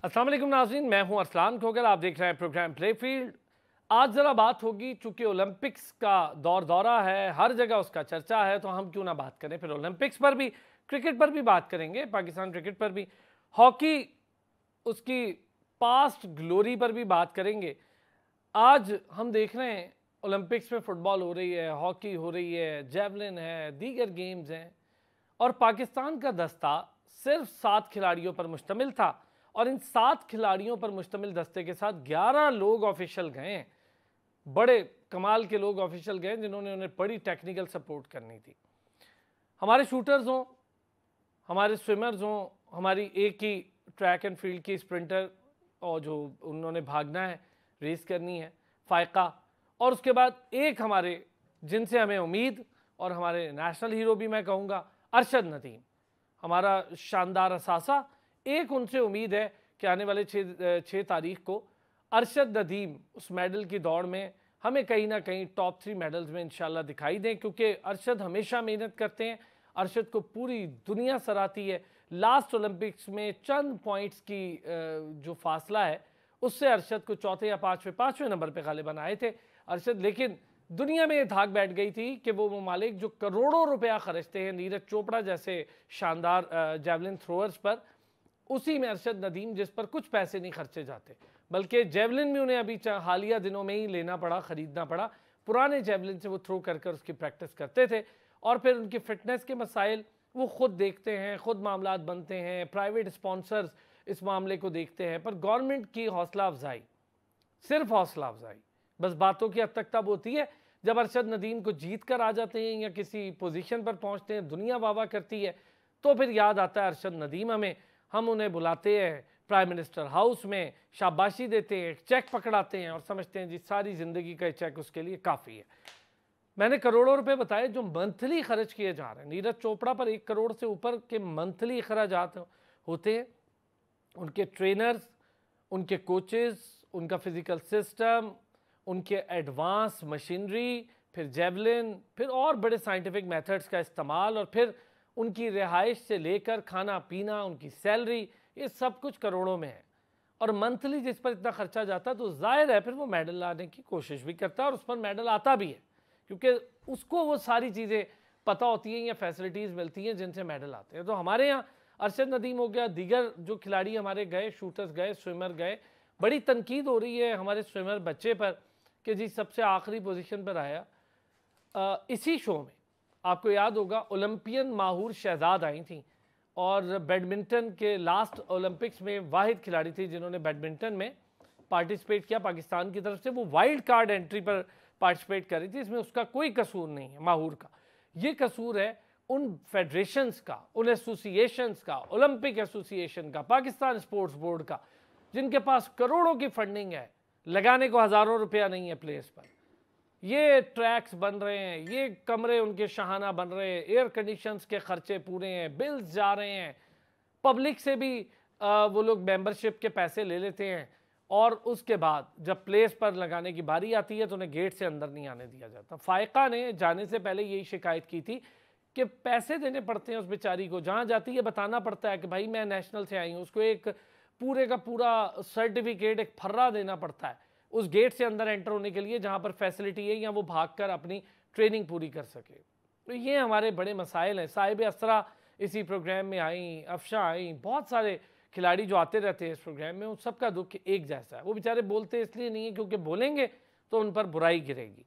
अस्सलाम वालेकुम नाज़रीन, मैं हूं अरसलान खोगर। आप देख रहे हैं प्रोग्राम प्ले फील्ड। आज ज़रा बात होगी, चूंकि ओलंपिक्स का दौरा है, हर जगह उसका चर्चा है, तो हम क्यों ना बात करें फिर ओलंपिक्स पर भी, क्रिकेट पर भी बात करेंगे, पाकिस्तान क्रिकेट पर भी, हॉकी उसकी पास्ट ग्लोरी पर भी बात करेंगे। आज हम देख रहे हैं ओलंपिक्स में फुटबॉल हो रही है, हॉकी हो रही है, जेवलिन है, दीगर गेम्स हैं, और पाकिस्तान का दस्ता सिर्फ 7 खिलाड़ियों पर मुश्तमिल था, और इन 7 खिलाड़ियों पर मुश्तमिल दस्ते के साथ 11 लोग ऑफिशियल गए हैं, बड़े कमाल के लोग ऑफिशियल गए जिन्होंने उन्हें बड़ी टेक्निकल सपोर्ट करनी थी। हमारे शूटर्स हों, हमारे स्विमर्स हों, हमारी एक ही ट्रैक एंड फील्ड की स्प्रिंटर और जो उन्होंने भागना है, रेस करनी है, फायका, और उसके बाद एक हमारे जिनसे हमें उम्मीद, और हमारे नेशनल हीरो भी मैं कहूँगा, अरशद नदीम, हमारा शानदार असासा, एक उनसे उम्मीद है कि आने वाले 6 तारीख को अरशद नदीम उस मेडल की दौड़ में हमें कहीं ना कहीं टॉप 3 मेडल्स में इंशाल्लाह दिखाई दें, क्योंकि अरशद हमेशा मेहनत करते हैं। अरशद को पूरी दुनिया सराहती है। लास्ट ओलंपिक्स में चंद पॉइंट्स की जो फासला है, उससे अरशद को चौथे या पाँचवें नंबर पर गालिबन आए थे अरशद, लेकिन दुनिया में ये धाक बैठ गई थी कि वो ममालिक जो करोड़ों रुपया खर्चते हैं नीरज चोपड़ा जैसे शानदार जेवलिन थ्रोअर्स पर, उसी में अरशद नदीम, जिस पर कुछ पैसे नहीं खर्चे जाते, बल्कि जेवलिन भी उन्हें अभी हालिया दिनों में ही लेना पड़ा, ख़रीदना पड़ा। पुराने जेवलिन से वो थ्रो कर कर उसकी प्रैक्टिस करते थे, और फिर उनकी फ़िटनेस के मसाइल वो ख़ुद देखते हैं, ख़ुद मामलात बनते हैं, प्राइवेट स्पॉन्सर्स इस मामले को देखते हैं, पर गवर्नमेंट की हौसला अफजाई, सिर्फ हौसला अफजाई, बस बातों की हद तक तब होती है जब अरशद नदीम को जीत कर आ जाते हैं या किसी पोजीशन पर पहुंचते हैं, दुनिया वाह वाह करती है, तो फिर याद आता है अरशद नदीम हमें, हम उन्हें बुलाते हैं प्राइम मिनिस्टर हाउस में, शाबाशी देते हैं, चेक पकड़ाते हैं और समझते हैं जी सारी ज़िंदगी का चेक उसके लिए काफ़ी है। मैंने करोड़ों रुपए बताए जो मंथली खर्च किए जा रहे हैं। नीरज चोपड़ा पर 1 करोड़ से ऊपर के मंथली अखराजात होते हैं। उनके ट्रेनर्स, उनके कोचेस, उनका फिज़िकल सिस्टम, उनके एडवांस मशीनरी, फिर जेवलिन, फिर और बड़े साइंटिफिक मेथड्स का इस्तेमाल, और फिर उनकी रिहाइश से लेकर खाना पीना, उनकी सैलरी, ये सब कुछ करोड़ों में है। और मंथली जिस पर इतना खर्चा जाता है, तो जाहिर है फिर वो मेडल लाने की कोशिश भी करता है, और उस पर मेडल आता भी है, क्योंकि उसको वो सारी चीज़ें पता होती हैं या फैसिलिटीज़ मिलती हैं जिनसे मेडल आते हैं। तो हमारे यहाँ अरशद नदीम हो गया, दीगर जो खिलाड़ी हमारे गए, शूटर्स गए, स्विमर गए, बड़ी तनकीद हो रही है हमारे स्विमर बच्चे पर कि जी सबसे आखिरी पोजीशन पर आया। इसी शो में आपको याद होगा ओलंपियन माहूर शहजाद आई थी, और बैडमिंटन के लास्ट ओलंपिक्स में वाहिद खिलाड़ी थी जिन्होंने बैडमिंटन में पार्टिसिपेट किया पाकिस्तान की तरफ से। वो वाइल्ड कार्ड एंट्री पर पार्टिसिपेट कर रही थी, इसमें उसका कोई कसूर नहीं है माहूर का, ये कसूर है उन फेडरेशंस का, उन एसोसिएशंस का, ओलंपिक एसोसिएशन का, पाकिस्तान स्पोर्ट्स बोर्ड का, जिनके पास करोड़ों की फंडिंग है, लगाने को हज़ारों रुपया नहीं है प्लेस पर। ये ट्रैक्स बन रहे हैं, ये कमरे उनके शाहाना बन रहे हैं, एयर कंडीशंस के खर्चे पूरे हैं, बिल्स जा रहे हैं, पब्लिक से भी वो लोग मेंबरशिप के पैसे ले लेते हैं, और उसके बाद जब प्लेस पर लगाने की बारी आती है तो उन्हें गेट से अंदर नहीं आने दिया जाता। फायका ने जाने से पहले यही शिकायत की थी कि पैसे देने पड़ते हैं उस बेचारी को, जहाँ जाती है बताना पड़ता है कि भाई मैं नेशनल से आई हूँ, उसको एक पूरे का पूरा सर्टिफिकेट, एक फर्रा देना पड़ता है उस गेट से अंदर एंटर होने के लिए जहाँ पर फैसिलिटी है, या वो भागकर अपनी ट्रेनिंग पूरी कर सके। तो ये हमारे बड़े मसाइल हैं। साहिब असरा इसी प्रोग्राम में आई, अफशा आई, बहुत सारे खिलाड़ी जो आते रहते हैं इस प्रोग्राम में, उन सबका दुख एक जैसा है। वो बेचारे बोलते इसलिए नहीं है क्योंकि बोलेंगे तो उन पर बुराई गिरेगी।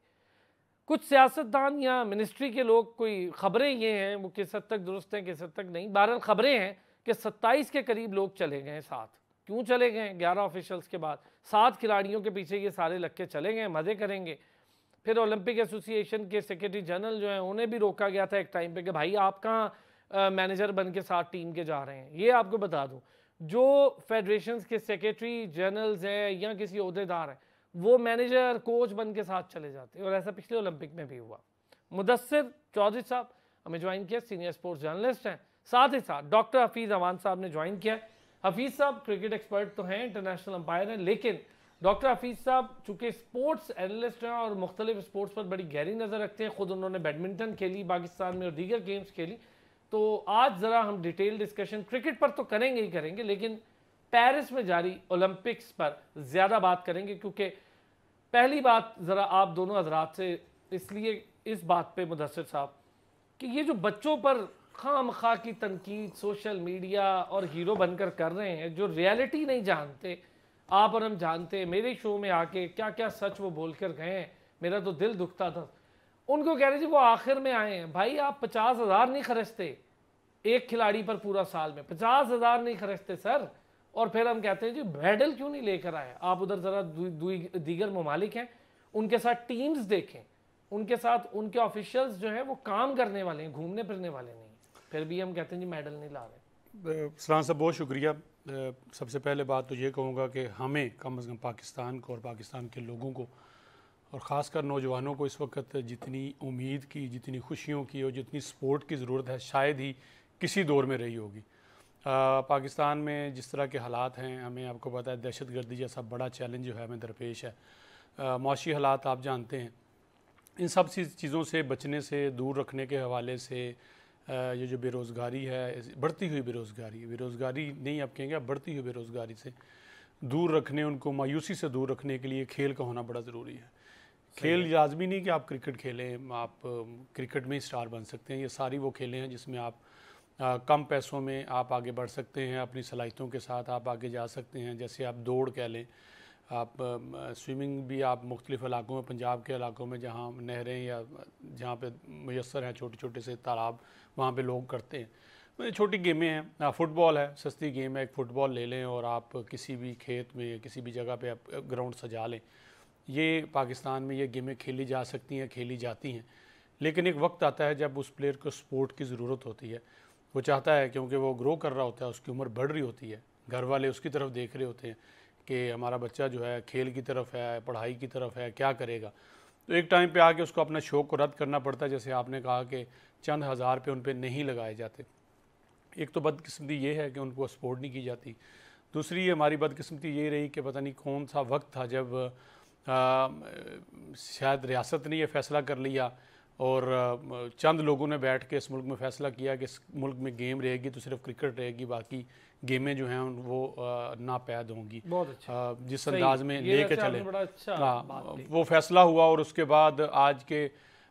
कुछ सियासतदान या मिनिस्ट्री के लोग, कोई खबरें ये हैं, वो किस हद तक दुरुस्त हैं किस हद तक नहीं, बहरहाल खबरें हैं कि 27 के करीब लोग चले गए साथ। क्यों चले गए? 11 ऑफिशियल्स के बाद 7 खिलाड़ियों के पीछे ये सारे लग के चले गए, मज़े करेंगे। फिर ओलंपिक एसोसिएशन के सेक्रेटरी जनरल जो हैं उन्हें भी रोका गया था एक टाइम पे कि भाई आप कहाँ मैनेजर बन के साथ टीम के जा रहे हैं। ये आपको बता दूँ, जो फेडरेशंस के सेक्रेटरी जनरल्स हैं या किसी ओहदेदार हैं, वो मैनेजर कोच बन के साथ चले जाते हैं, और ऐसा पिछले ओलंपिक में भी हुआ। मुदस्सिर चौधरी साहब हमें ज्वाइन किया, सीनियर स्पोर्ट्स जर्नलिस्ट हैं। साथ ही साथ डॉक्टर हफीज़ अवान साहब ने ज्वाइन किया। हफीज़ साहब क्रिकेट एक्सपर्ट तो हैं, इंटरनेशनल अंपायर हैं, लेकिन डॉक्टर हफीज़ साहब चूँकि स्पोर्ट्स एनालिस्ट हैं और मुख्तलिफ स्पोर्ट्स पर बड़ी गहरी नज़र रखते हैं, ख़ुद उन्होंने बैडमिंटन खेली पाकिस्तान में और दीगर गेम्स खेली। तो आज ज़रा हम डिटेल डिस्कशन क्रिकेट पर तो करेंगे ही करेंगे, लेकिन पेरिस में जारी ओलंपिक्स पर ज़्यादा बात करेंगे, क्योंकि पहली बात ज़रा आप दोनों हजरात से इसलिए इस बात पे मुदस्सिर साहब कि ये जो बच्चों पर खामखा की तनकीद सोशल मीडिया और हीरो बनकर कर रहे हैं, जो रियलिटी नहीं जानते, आप और हम जानते हैं, मेरे शो में आके क्या क्या सच वो बोल कर गए हैं, मेरा तो दिल दुखता था। उनको कह रहे जी वो आखिर में आए हैं। भाई आप 50,000 नहीं खर्चते एक खिलाड़ी पर पूरा साल में, 50,000 नहीं खर्चते सर, और फिर हम कहते हैं जी मेडल क्यों नहीं लेकर आए। आप उधर ज़रा दीगर ममालिक हैं, उनके साथ टीम्स देखें, उनके साथ उनके ऑफिशियल्स जो हैं वो काम करने वाले हैं, घूमने फिरने वाले नहीं, फिर भी हम कहते हैं जी मेडल नहीं ला रहे। सलाम साहब बहुत शुक्रिया। सबसे पहले बात तो ये कहूँगा कि हमें कम से कम पाकिस्तान को और पाकिस्तान के लोगों को और ख़ासकर नौजवानों को इस वक्त जितनी उम्मीद की, जितनी खुशियों की और जितनी सपोर्ट की ज़रूरत है शायद ही किसी दौर में रही होगी। पाकिस्तान में जिस तरह के हालात हैं, हमें आपको पता है दहशतगर्दी जैसा बड़ा चैलेंज जो है हमें दरपेश है। मौशी हालात आप जानते हैं, इन सब चीज़ों से बचने से, दूर रखने के हवाले से ये जो बेरोज़गारी है, बढ़ती हुई बेरोज़गारी नहीं आप कहेंगे, बढ़ती हुई बेरोज़गारी से दूर रखने, उनको मायूसी से दूर रखने के लिए खेल का होना बड़ा ज़रूरी है। खेल लाजमी नहीं कि आप क्रिकेट खेलें, आप क्रिकेट में ही स्टार बन सकते हैं। ये सारी वो खेलें हैं जिसमें आप कम पैसों में आप आगे बढ़ सकते हैं, अपनी सलाहियतों के साथ आप आगे जा सकते हैं। जैसे आप दौड़ कह लें, आप स्विमिंग भी आप मुख्तलिफ़ इलाकों में, पंजाब के इलाकों में जहाँ नहरें या जहाँ पे मुयस्सर हैं छोटे छोटे से तालाब, वहाँ पे लोग करते हैं। छोटी गेमें हैं, फुटबॉल है, सस्ती गेम है, एक फ़ुटबॉल ले लें और आप किसी भी खेत में किसी भी जगह पे आप ग्राउंड सजा लें। ये पाकिस्तान में ये गेमें खेली जा सकती हैं, खेली जाती हैं, लेकिन एक वक्त आता है जब उस प्लेयर को सपोर्ट की ज़रूरत होती है। वो चाहता है, क्योंकि वो ग्रो कर रहा होता है, उसकी उम्र बढ़ रही होती है, घर वाले उसकी तरफ देख रहे होते हैं कि हमारा बच्चा जो है खेल की तरफ है, पढ़ाई की तरफ है, क्या करेगा। तो एक टाइम पे आके उसको अपना शौक़ को रद्द करना पड़ता है। जैसे आपने कहा कि चंद हज़ार पे उन पे नहीं लगाए जाते। एक तो बदकिस्मती ये है कि उनको सपोर्ट नहीं की जाती। दूसरी हमारी बदकिस्मती ये रही कि पता नहीं कौन सा वक्त था जब शायद रियासत ने यह फ़ैसला कर लिया और चंद लोगों ने बैठ के इस मुल्क में फ़ैसला किया कि इस मुल्क में गेम रहेगी तो सिर्फ क्रिकेट रहेगी, बाकी गेमें जो हैं वो नापैद होंगी। बहुत अच्छा, जिस अंदाज में लेके चले, अच्छा वो फ़ैसला हुआ। और उसके बाद आज के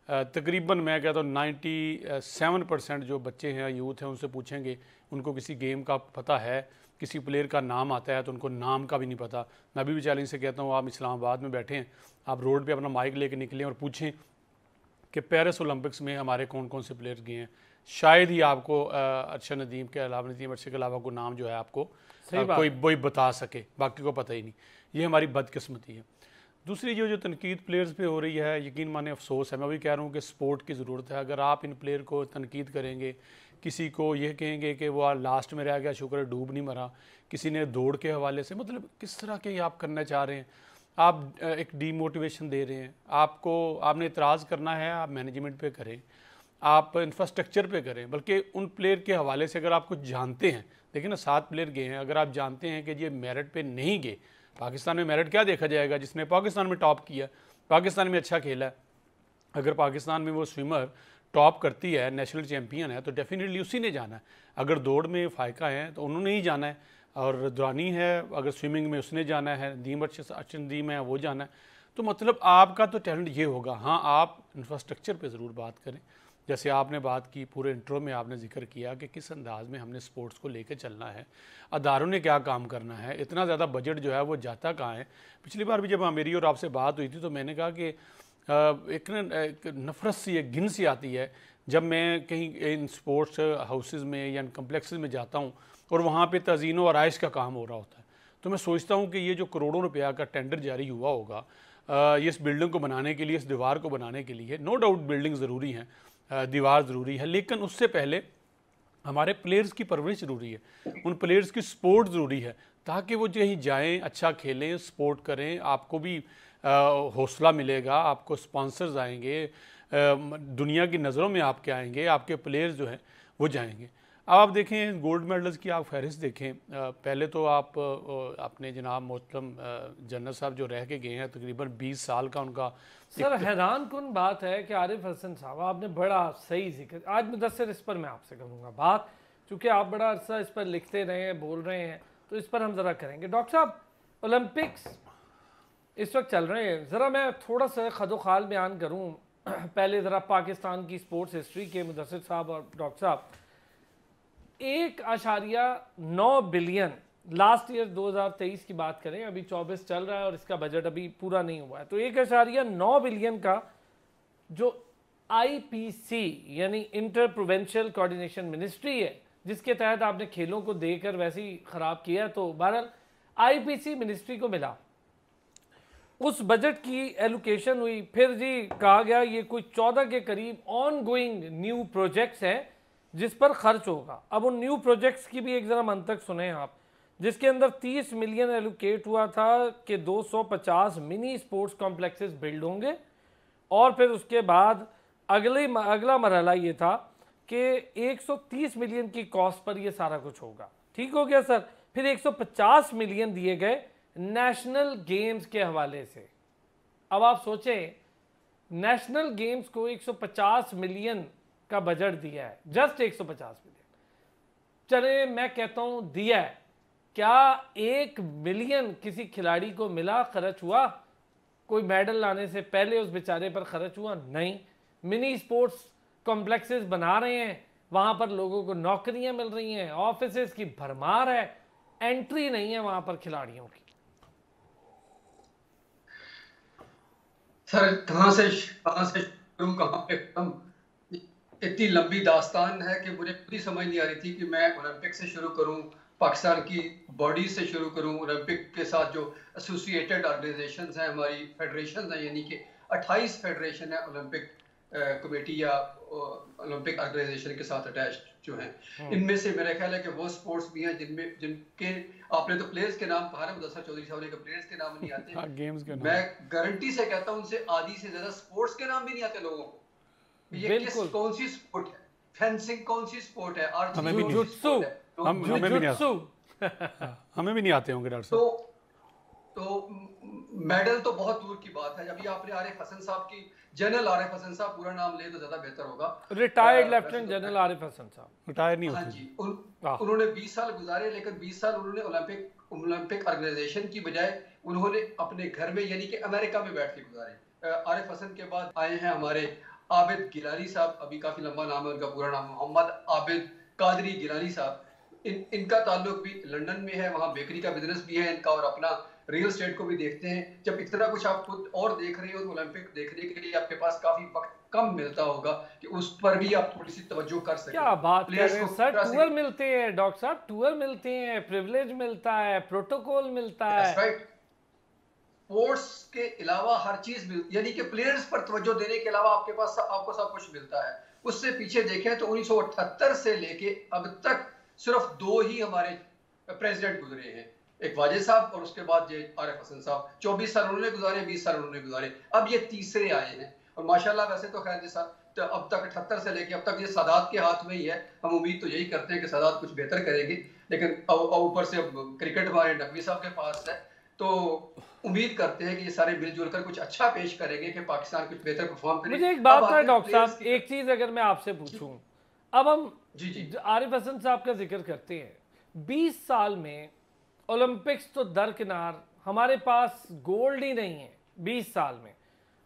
तकरीबन मैं कहता हूँ 97% जो बच्चे हैं, यूथ हैं, उनसे पूछेंगे उनको किसी गेम का पता है, किसी प्लेयर का नाम आता है तो उनको नाम का भी नहीं पता। मैं अभी भी चैलेंज से कहता हूँ, आप इस्लामाबाद में बैठे हैं, आप रोड पे अपना माइक लेके निकलें और पूछें कि पेरिस ओलंपिक्स में हमारे कौन कौन से प्लेयर्स गए हैं, शायद ही आपको अरशद नदीम के अलावा, नदीम अरशद के अलावा कोई नाम जो है आपको कोई बता सके, बाकी को पता ही नहीं। ये हमारी बदकिस्मती है। दूसरी जो तनकीद प्लेयर्स पे हो रही है, यकीन माने अफसोस है। मैं भी कह रहा हूँ कि स्पोर्ट की ज़रूरत है। अगर आप इन प्लेयर को तनकीद करेंगे, किसी को ये कहेंगे कि वो लास्ट में रह गया, शुक्र है डूब नहीं मरा, किसी ने दौड़ के हवाले से, मतलब किस तरह के आप करना चाह रहे हैं। आप एक डीमोटिवेशन दे रहे हैं। आपने इतराज़ करना है, आप मैनेजमेंट पे करें, आप इंफ्रास्ट्रक्चर पे करें। बल्कि उन प्लेयर के हवाले से अगर आप कुछ जानते हैं, देखिए ना 7 प्लेयर गए हैं, अगर आप जानते हैं कि ये मेरिट पे नहीं गए, पाकिस्तान में मेरिट क्या देखा जाएगा, जिसने पाकिस्तान में टॉप किया, पाकिस्तान में अच्छा खेला है। अगर पाकिस्तान में वो स्विमर टॉप करती है, नेशनल चैम्पियन है, तो डेफिनेटली उसी ने जाना है। अगर दौड़ में फ़ायका है तो उन्होंने ही जाना है, और दुरानी है अगर स्विमिंग में उसने जाना है, नदीम अरशद है वो जाना है। तो मतलब आपका तो टैलेंट ये होगा। हाँ, आप इंफ्रास्ट्रक्चर पे ज़रूर बात करें। जैसे आपने बात की, पूरे इंट्रो में आपने जिक्र किया कि किस अंदाज में हमने स्पोर्ट्स को लेकर चलना है, अदारों ने क्या काम करना है, इतना ज़्यादा बजट जो है वो जाता कहाँ है। पिछली बार भी जब मेरी और आपसे बात हुई थी तो मैंने कहा कि एक नफरत सी, एक घिन सी आती है जब मैं कहीं इन स्पोर्ट्स हाउसेज़ में या इन कम्प्लेक्सेस में जाता हूँ और वहाँ पे तज़ीन व आराइश का काम हो रहा होता है। तो मैं सोचता हूँ कि ये जो करोड़ों रुपया का टेंडर जारी हुआ होगा ये इस बिल्डिंग को बनाने के लिए, इस दीवार को बनाने के लिए, नो डाउट बिल्डिंग ज़रूरी है, दीवार ज़रूरी है, लेकिन उससे पहले हमारे प्लेयर्स की परवरिश ज़रूरी है, उन प्लेयर्स की सपोर्ट ज़रूरी है, ताकि वो कहीं जाएँ, अच्छा खेलें, सपोर्ट करें। आपको भी हौसला मिलेगा, आपको स्पॉन्सर्स आएंगे, दुनिया की नज़रों में आपके आएंगे, आपके प्लेयर्स जो हैं वो जाएंगे। अब आप देखें गोल्ड मेडल्स की आप फहरिस्त देखें। पहले तो आप अपने जनाब मोहतरम जनरल साहब जो रह के गए हैं, तकरीबन 20 साल का उनका। सर हैरान कुन बात है कि आरिफ हसन साहब, आपने बड़ा सही जिक्र, आज मुदस्सिर इस पर मैं आपसे करूँगा बात, चूँकि आप बड़ा अरसा इस पर लिखते रहे हैं, बोल रहे हैं, तो इस पर हम ज़रा करेंगे। डॉक्टर साहब, ओलंपिक्स इस वक्त चल रहे हैं, ज़रा मैं थोड़ा सा खदोखाल बयान करूं पहले ज़रा पाकिस्तान की स्पोर्ट्स हिस्ट्री के मुदस्सिर साहब और डॉक्टर साहब, 1.9 बिलियन लास्ट ईयर 2023 की बात करें, अभी 24 चल रहा है और इसका बजट अभी पूरा नहीं हुआ है, तो 1.9 बिलियन का जो IPC यानी इंटर प्रोविंशियल कोऑर्डिनेशन मिनिस्ट्री है, जिसके तहत आपने खेलों को देकर वैसे ही ख़राब किया, तो बहरहाल IPC मिनिस्ट्री को मिला, उस बजट की एलोकेशन हुई, फिर जी कहा गया ये कोई 14 के करीब ऑन गोइंग न्यू प्रोजेक्ट्स हैं जिस पर खर्च होगा। अब उन न्यू प्रोजेक्ट्स की भी एक ज़रा मंतक सुने आप, जिसके अंदर 30 मिलियन एलोकेट हुआ था कि 250 मिनी स्पोर्ट्स कॉम्प्लेक्सेस बिल्ड होंगे, और फिर उसके बाद अगला मरहला ये था कि 130 मिलियन की कॉस्ट पर ये सारा कुछ होगा। ठीक हो गया सर। फिर 150 मिलियन दिए गए नेशनल गेम्स के हवाले से। अब आप सोचें, नेशनल गेम्स को 150 मिलियन का बजट दिया है, जस्ट 150 मिलियन। चले मैं कहता हूं दिया है, क्या 1 मिलियन किसी खिलाड़ी को मिला, खर्च हुआ? कोई मेडल लाने से पहले उस बेचारे पर खर्च हुआ? नहीं। मिनी स्पोर्ट्स कॉम्प्लेक्सेस बना रहे हैं, वहां पर लोगों को नौकरियां मिल रही हैं, ऑफिसेज की भरमार है, एंट्री नहीं है वहां पर खिलाड़ियों की। सर कहाँ से शुरू कहाँ पे खत्म, इतनी लंबी दास्तान है कि मुझे खुद ही समझ नहीं आ रही थी कि मैं ओलंपिक से शुरू करूं, पाकिस्तान की बॉडी से शुरू करूं, ओलंपिक के साथ जो एसोसिएटेड ऑर्गेनाइजेशंस हैं, हमारी फेडरेशन हैं, यानी कि 28 फेडरेशन है ओलंपिक कमेटी या ओलंपिक ऑर्गेनाइजेशन के साथ अटैच्ड जो हैं। इनमें से मेरा ख्याल है कि वो स्पोर्ट्स भी हैं जिनके आपने तो प्लेयर्स के नाम कहा, मुदस्सिर चौधरी साहब ने कि प्लेयर्स के नाम नहीं आते। गेम्स के नाम। मैं गारंटी से कहता हूं उनसे आधी से ज्यादा स्पोर्ट्स के नाम भी नहीं आते लोगों को। ये किस कौन सी स्पोर्ट है? फेंसिंग कौन सी स्पोर्ट है? हमें भी नहीं आते होंगे डॉक्टर साहब। तो मेडल तो बहुत दूर की बात है। अभी आपने आरिफ हसन साहब की, जनरल आरिफ हसन साहब पूरा नाम ले तो ज्यादा बेहतर होगा, retired lieutenant general Arif Hasan साहब, रिटायर नहीं हाँ होते। जी, उन्होंने 20 साल गुजारे, लेकिन 20 साल उन्होंने ओलंपिक ऑर्गेनाइजेशन की बजाय उन्होंने अपने घर में यानी कि अमेरिका में बैठ के गुजारे। आरिफ हसन के बाद आए हैं हमारे आबिद गिलानी साहब, अभी काफी लंबा नाम है उनका, पूरा नाम मोहम्मद आबिद कादरी गिलानी साहब। इनका ताल्लुक भी लंदन में है, वहाँ बेकरी का बिजनेस भी है इनका, और अपना रियल स्टेट को भी देखते हैं। जब इतना कुछ आप खुद और देख रहे हो तो ओलंपिक देखने के लिए आपके पास काफी वक्त कम मिलता होगा कि उस पर भी आप थोड़ी सी तवज्जो कर सकें। क्या बात कर रहे हैं सर, टूर मिलते हैं डॉक्टर साहब, टूर मिलते हैं, प्रिविलेज मिलता है, प्रोटोकॉल मिलता है। राइट, स्पोर्ट्स के अलावा हर चीज मिलती, यानी कि प्लेयर्स पर तवज्जो देने के अलावा आपके पास आपको सब कुछ मिलता है। उससे पीछे देखें तो 1978 से लेके अब तक सिर्फ 2 ही हमारे प्रेसिडेंट गुजरे हैं, एक वाजिद साहब और उसके बाद ये आरिफ हसन साहब। 24 साल उन्होंने गुजारे, 20 साल उन्होंने गुजारे, अब ये तीसरे आए हैं। और माशाल्लाह वैसे तो खैर जैसा तो अब तक 78 से लेके अब तक ये सादात के हाथ में ही है। हम उम्मीद तो यही करते हैं कि सादात कुछ बेहतर करेंगे, लेकिन ऊपर से क्रिकेट हमारे नकवी साहब के पास है, तो उम्मीद करते हैं कि ये सारे मिलजुल कर कुछ अच्छा पेश करेंगे कि पाकिस्तान कुछ बेहतर परफॉर्म करे। मुझे एक बात है डॉक्टर साहब, एक चीज अगर मैं आपसे पूछूं, अब हम आरिफ हसन साहब का जिक्र करते हैं, 20 साल में ओलंपिक्स तो दरकिनार, हमारे पास गोल्ड ही नहीं है। 20 साल में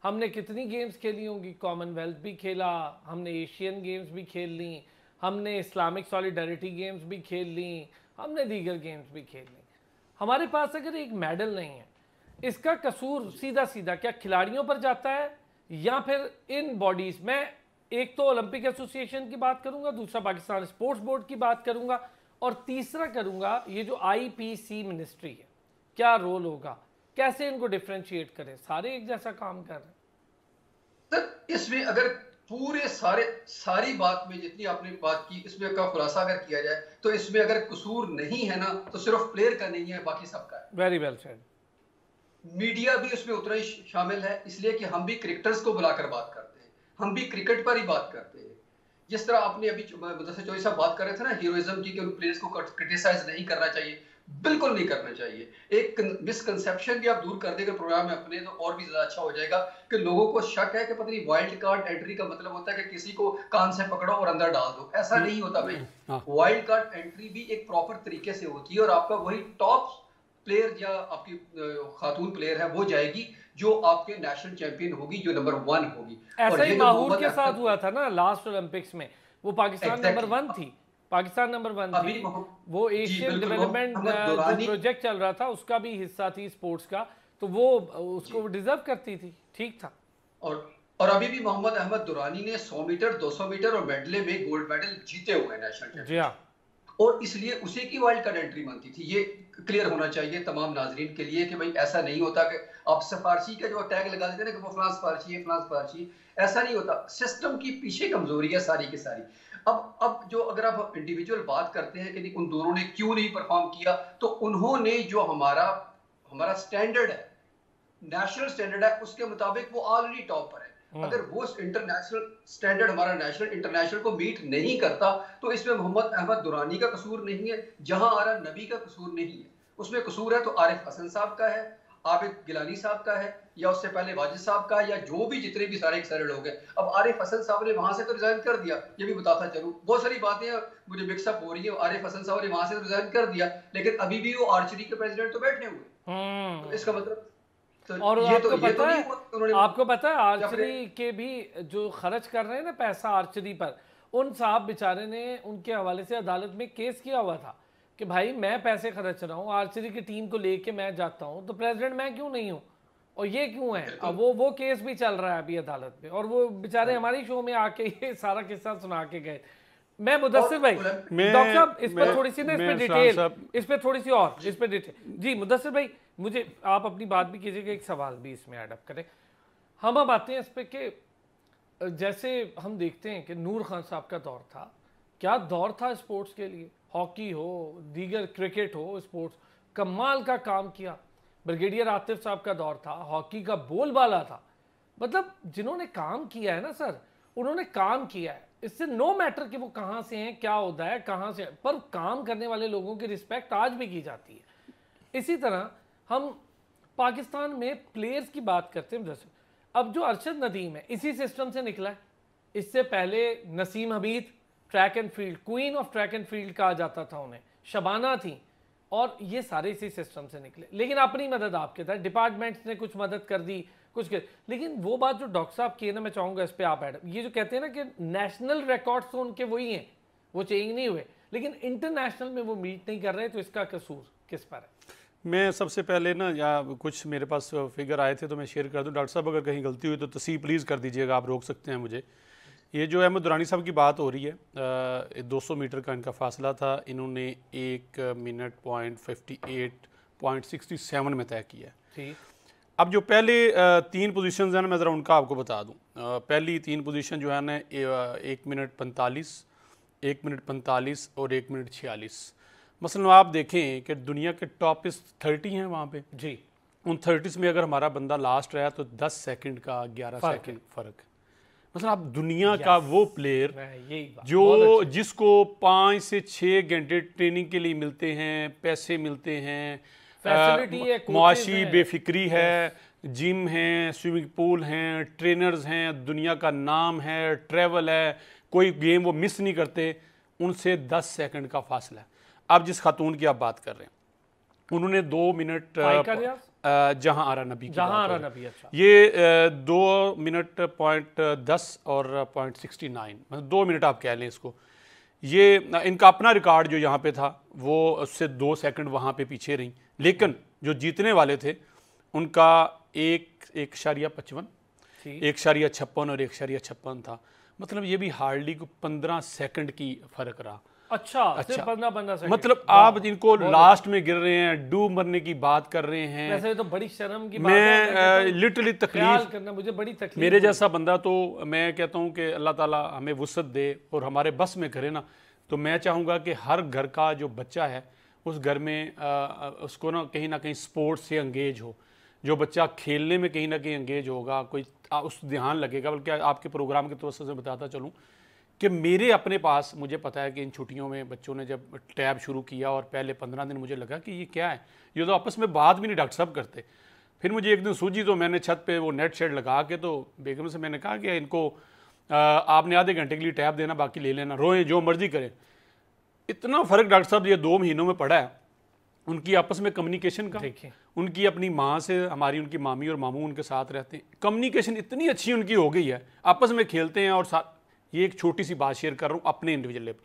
हमने कितनी गेम्स खेली होंगी, कॉमनवेल्थ भी खेला, हमने एशियन गेम्स भी खेल ली, हमने इस्लामिक सॉलिडरिटी गेम्स भी खेल ली, हमने दीगर गेम्स भी खेल ली। हमारे पास अगर एक मेडल नहीं है, इसका कसूर सीधा सीधा क्या खिलाड़ियों पर जाता है या फिर इन बॉडीज में? एक तो ओलंपिक एसोसिएशन की बात करूंगा, दूसरा पाकिस्तान स्पोर्ट्स बोर्ड की बात करूंगा, और तीसरा करूंगा ये जो IPC मिनिस्ट्री है, क्या रोल होगा, कैसे इनको डिफरेंशिएट करें? सारे एक जैसा काम कर रहे हैं सर। इसमें अगर पूरे सारी बात में जितनी आपने बात की, इसमें का खुलासा अगर किया जाए तो इसमें अगर कसूर नहीं है ना, तो सिर्फ प्लेयर का नहीं है, बाकी सबका है। Very well said. मीडिया भी उसमें उतना ही शामिल है, इसलिए कि हम भी क्रिकेटर्स को बुलाकर बात करते हैं, हम भी क्रिकेट पर ही बात करते हैं। जिस तरह आपने अभी मुदस्सिर चौधरी साहब बात कर रहे थे ना हीरोइज्म की, कि उन प्लेयर्स को क्रिटिसाइज नहीं करना चाहिए, बिल्कुल नहीं करना चाहिए। एक मिसकंसेप्शन भी आप दूर कर देंगे प्रोग्राम में अपने, तो और भी ज्यादा अच्छा हो जाएगा कि लोगों को शक है कि पता नहीं वाइल्ड कार्ड एंट्री का मतलब होता है कि किसी को कान से पकड़ो और अंदर डाल दो। ऐसा नहीं होता भाई। हाँ। वाइल्ड कार्ड एंट्री भी एक प्रॉपर तरीके से होती है और आपका वही टॉप प्लेयर या आपकी खातून प्लेयर है वो जाएगी जो आपके नेशनल चैंपियन होगी, जो नंबर 1 होगी। ऐसा और ही ये जो माहूर मोहम्मद के साथ अख्तर, हुआ था ना लास्ट ओलंपिक्स में, वो पाकिस्तान नंबर एग्जैक्टली 1 थी, पाकिस्तान नंबर 1 अभी थी। वो जी एशियन बिल्कुल, डेवलपमेंट मोहम्मद जो दुरानी, प्रोजेक्ट चल रहा था उसका भी हिस्सा थी स्पोर्ट्स का, तो वो उसको डिजर्व करती थी, ठीक था। और अभी भी मोहम्मद अहमद दुरानी ने 100 मीटर, 200 मीटर और मेडले में गोल्ड मेडल जीते हुए हैं नेशनल जी चैंपियनशिप, हाँ। और इसलिए उसी की वाइल्ड कार्ड एंट्री बनती थी। ये क्लियर होना चाहिए तमाम नाजरीन के लिए कि भाई ऐसा नहीं होता कि आप सिफारशी का जो टैग लगा देते हैं ना कि वो फलां सिफारशी है, फलां सिफारशी, ऐसा नहीं होता। सिस्टम की पीछे कमजोरी है सारी की सारी। अब जो अगर आप इंडिविजुअल बात करते हैं कि उन दोनों ने क्यों नहीं परफॉर्म किया, तो उन्होंने जो हमारा हमारा स्टैंडर्ड है, नेशनल स्टैंडर्ड है, उसके मुताबिक वो ऑलरेडी टॉप पर है। अगर वो इंटरनेशनल स्टैंडर्ड हमारा नेशनल इंटरनेशनल को मीट नहीं करता, तो इसमें मोहम्मद अहमद दुरानी का कसूर नहीं है, जहां आरा नबी का कसूर नहीं है। उसमें कसूर है तो आरिफ हसन साहब का है, आबिद गिलानी साहब का है, या उससे पहले वाजिद साहब का, या जो भी जितने भी सारे के सारे लोग हैं। अब आरिफ हसन साहब ने वहां से तो रिजाइन कर दिया, ये भी बताता चलूं, बहुत सारी बातें मुझे मिक्सअप हो रही है। आरिफ हसन साहब ने वहां से रिजाइन कर दिया, लेकिन अभी भी वो आर्चरी के प्रेसिडेंट तो बैठे हुए। तो इसका मतलब और आपको पता है या फिर आर्चरी के भी जो खर्च कर रहे हैं ना पैसा आर्चरी पर, उन साहब बेचारे ने उनके हवाले से अदालत में केस किया हुआ था कि भाई मैं पैसे खर्च रहा हूँ आर्चरी की टीम को लेके मैं जाता हूँ, तो प्रेसिडेंट मैं क्यों नहीं हूँ और ये क्यों है। अब वो केस भी चल रहा है अभी अदालत में, और वो बेचारे हमारी शो में आके ये सारा किस्सा सुना के गए। मैं मुदस्सिर भाई, डॉक्टर साहब इस पर थोड़ी सी ना, इस पे डिटेल, इस पे थोड़ी सी और इस पे डिटेल जी। मुदस्सिर भाई मुझे आप अपनी बात भी कीजिएगा, एक सवाल भी इसमें ऐड अप करें। हम अब आते हैं इस पे कि जैसे हम देखते हैं कि नूर खान साहब का दौर था, क्या दौर था स्पोर्ट्स के लिए, हॉकी हो दीगर क्रिकेट हो, स्पोर्ट्स कमाल का काम किया। ब्रिगेडियर आतिफ साहब का दौर था, हॉकी का बोलबाला था। मतलब जिन्होंने काम किया है ना सर, उन्होंने काम किया है, इससे नो मैटर कि वो कहाँ से हैं, क्या होता है, कहाँ से, पर काम करने वाले लोगों की रिस्पेक्ट आज भी की जाती है। इसी तरह हम पाकिस्तान में प्लेयर्स की बात करते हैं, जैसे अब जो अरशद नदीम है इसी सिस्टम से निकला है। इससे पहले Naseem Hamid, track and field queen of track and field कहा जाता था उन्हें, शबाना थी, और ये सारे इसी सिस्टम से निकले। लेकिन अपनी मदद आपके था, डिपार्टमेंट्स ने कुछ मदद कर दी, कुछ कर, लेकिन वो बात जो डॉक्टर साहब की है ना, मैं चाहूँगा इस पर आप ऐड, ये जो कहते हैं ना कि नेशनल रिकॉर्ड्स तो उनके वही हैं, वो चेंज नहीं हुए, लेकिन इंटरनेशनल में वो मीट नहीं कर रहे, तो इसका कसूर किस पर है? मैं सबसे पहले ना, या कुछ मेरे पास फिगर आए थे तो मैं शेयर कर दूं। डॉक्टर साहब अगर कहीं गलती हुई तो तस्सीह प्लीज़ कर दीजिएगा, आप रोक सकते हैं मुझे। ये जो अहमद दुरानी साहब की बात हो रही है, 200 मीटर का इनका फासला था, इन्होंने 1 मिनट .58.67 में तय किया है। अब जो पहले 3 पोजीशंस हैं ना, मैं ज़रा उनका आपको बता दूं। पहली 3 पोजीशन जो है ना, 1 मिनट 45, 1 मिनट 45 और 1 मिनट 46। मसलन आप देखें कि दुनिया के टॉपिस्ट 30 हैं वहाँ पे जी, उन 30 में अगर हमारा बंदा लास्ट रहा तो 10 सेकंड का 11 सेकंड फ़र्क है। मतलब आप दुनिया का वो प्लेयर जो जिसको 5 से 6 घंटे ट्रेनिंग के लिए मिलते हैं, पैसे मिलते हैं, मुआशी बेफिक्री है, जिम है, स्विमिंग पूल हैं, ट्रेनर्स हैं, दुनिया का नाम है, ट्रैवल है, कोई गेम वो मिस नहीं करते, उनसे 10 सेकंड का फासला है। अब जिस खातून की आप बात कर रहे हैं, उन्होंने 2 मिनट जहां आरा नबी की बात नबी, अच्छा। ये 2 मिनट .10 और .69, मतलब 2 मिनट आप कह लें इसको। ये इनका अपना रिकॉर्ड जो यहाँ पे था वो उससे 2 सेकंड वहाँ पे पीछे रही, लेकिन जो जीतने वाले थे उनका 1.55, 1.56 और 1.56 था। मतलब ये भी हार्डली को 15 सेकंड की फ़र्क रहा। अच्छा 15 सेकंड। मतलब आप जिनको लास्ट में गिर रहे हैं, डूब मरने की बात कर रहे हैं, वैसे तो बड़ी शर्म की बात है। मैं लिटरली तकलीफ करना, मुझे बड़ी तकलीफ, मेरे जैसा बंदा तो मैं कहता हूँ कि अल्लाह ताला हमें वुसअत दे और हमारे बस में करे ना, तो मैं चाहूँगा कि हर घर का जो बच्चा है उस घर में उसको ना कहीं स्पोर्ट्स से एंगेज हो। जो बच्चा खेलने में कहीं ना कहीं एंगेज होगा, कोई उस ध्यान लगेगा। बल्कि आपके प्रोग्राम के तवज्जो से बताता चलूँ कि मेरे अपने पास, मुझे पता है कि इन छुट्टियों में बच्चों ने जब टैब शुरू किया और पहले 15 दिन मुझे लगा कि ये क्या है, ये तो आपस में बात भी नहीं डॉक्टर साहब करते। फिर मुझे एक दिन सूझी तो मैंने छत पे वो नेट शेड लगा के तो बेगम से मैंने कहा कि इनको आपने आधे घंटे के लिए टैब देना, बाकी ले लेना, रोएं जो मर्जी करें। इतना फ़र्क डॉक्टर साहब ये 2 महीनों में पड़ा है उनकी आपस में कम्युनिकेशन का। उनकी अपनी माँ से, हमारी उनकी मामी और मामू उनके साथ रहते हैं, कम्युनिकेशन इतनी अच्छी उनकी हो गई है, आपस में खेलते हैं। और साथ ये एक छोटी सी बात शेयर कर रहा हूँ अपने इंडिविजुअल लेवल,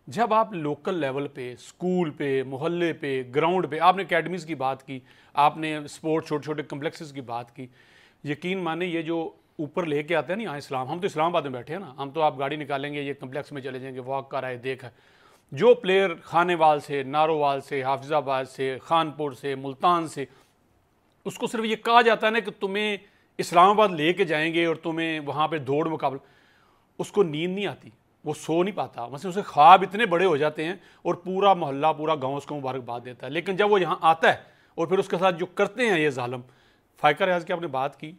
जब आप लोकल लेवल पे, स्कूल पे, मोहल्ले पे, ग्राउंड पे, आपने अकेडमीज़ की बात की, आपने स्पोर्ट छोटे छोटे कम्प्लेक्सेस की बात की, यकीन माने ये जो ऊपर लेके आते हैं ना यहाँ इस्लाम, हम तो इस्लामाबाद में बैठे हैं ना, हम तो आप गाड़ी निकालेंगे ये कम्प्लेक्स में चले जाएंगे, वॉक कर आए, देख है। जो प्लेयर खानेवाल से, नारोवाल से, हाफिजाबाद से, खानपुर से, मुल्तान से, उसको सिर्फ ये कहा जाता है ना कि तुम्हें इस्लामाबाद लेके जाएंगे और तुम्हें वहाँ पे दौड़ मुकाबला, उसको नींद नहीं आती, वो सो नहीं पाता, मतलब उसे ख्वाब इतने बड़े हो जाते हैं और पूरा मोहल्ला, पूरा गांव उसको मुबारकबाद देता है। लेकिन जब वो यहाँ आता है और फिर उसके साथ जो करते हैं ये जालिम, फाइका रियाज की आपने बात की,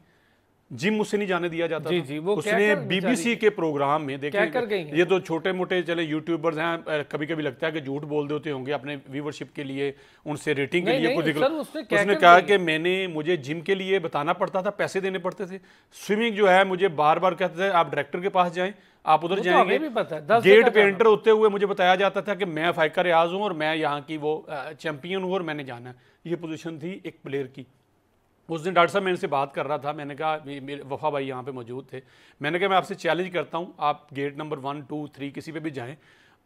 जिम मुझसे नहीं जाने दिया जाता जी, जी, वो उसने बीबीसी के प्रोग्राम में देखें, ये तो छोटे मोटे चले यूट्यूबर्स हैं, कभी कभी लगता है कि झूठ बोल देते होंगे अपने व्यूवरशिप के लिए, उनसे रेटिंग के लिए कुछ। उसने कहा कि मुझे जिम के लिए बताना पड़ता था, पैसे देने पड़ते थे। स्विमिंग जो है मुझे बार बार कहते थे आप डायरेक्टर के पास जाएं, आप उधर जाएंगे, गेट पे एंटर होते हुए मुझे बताया जाता था कि मैं फाइका रियाज हूँ और मैं यहाँ की वो चैंपियन हूँ और मैंने जाना है। ये पोजीशन थी एक प्लेयर की। उस दिन डॉक्टर साहब मैं इनसे बात कर रहा था, मैंने कहा मेरे वफा भाई यहाँ पे मौजूद थे, मैंने कहा मैं आपसे चैलेंज करता हूँ, आप गेट नंबर 1, 2, 3 किसी पे भी जाएं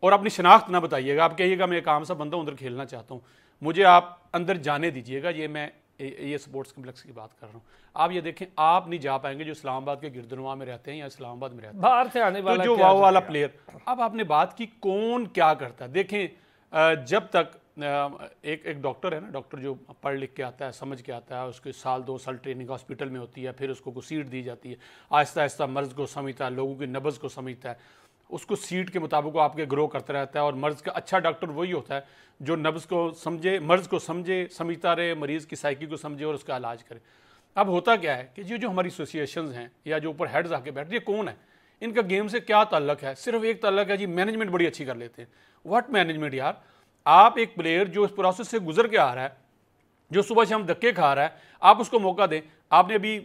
और अपनी शनाख्त ना बताइएगा, आप कहिएगा मैं एक आम सा बंदा उधर खेलना चाहता हूँ, मुझे आप अंदर जाने दीजिएगा। ये स्पोर्ट्स कम्प्लेक्स की बात कर रहा हूँ। आप ये देखें, आप नहीं जा पाएंगे जो इस्लामाबाद के गिरदनवा में रहते हैं या इस्लामाबाद में रहते हैं, बाहर से आने वाला, तो जो वाव वाला प्लेयर। अब आपने बात की कौन क्या करता है, देखें जब तक एक डॉक्टर है ना, डॉक्टर जो पढ़ लिख के आता है, समझ के आता है, उसके 1-2 साल ट्रेनिंग हॉस्पिटल में होती है, फिर उसको सीट दी जाती है, आहिस्ता आहिस्ता मर्ज़ को समझता है, लोगों की नब्ज़ को समझता है, उसको सीट के मुताबिक आपके ग्रो करता रहता है। और मर्ज़ का अच्छा डॉक्टर वही होता है जो नब्ज़ को समझे, मर्ज़ को समझे, समझता रहे, मरीज़ की साइकी को समझे और उसका इलाज करे। अब होता क्या है कि जो हमारी एसोसिएशन हैं या जो ऊपर हेड्स आके बैठते हैं, कौन है, इनका गेम से क्या ताल्लुक है? सिर्फ एक ताल्लुक है जी, मैनेजमेंट बड़ी अच्छी कर लेते हैं। व्हाट मैनेजमेंट यार? आप एक प्लेयर जो इस प्रोसेस से गुजर के आ रहा है, जो सुबह शाम धक्के खा रहा है, आप उसको मौका दें। आपने अभी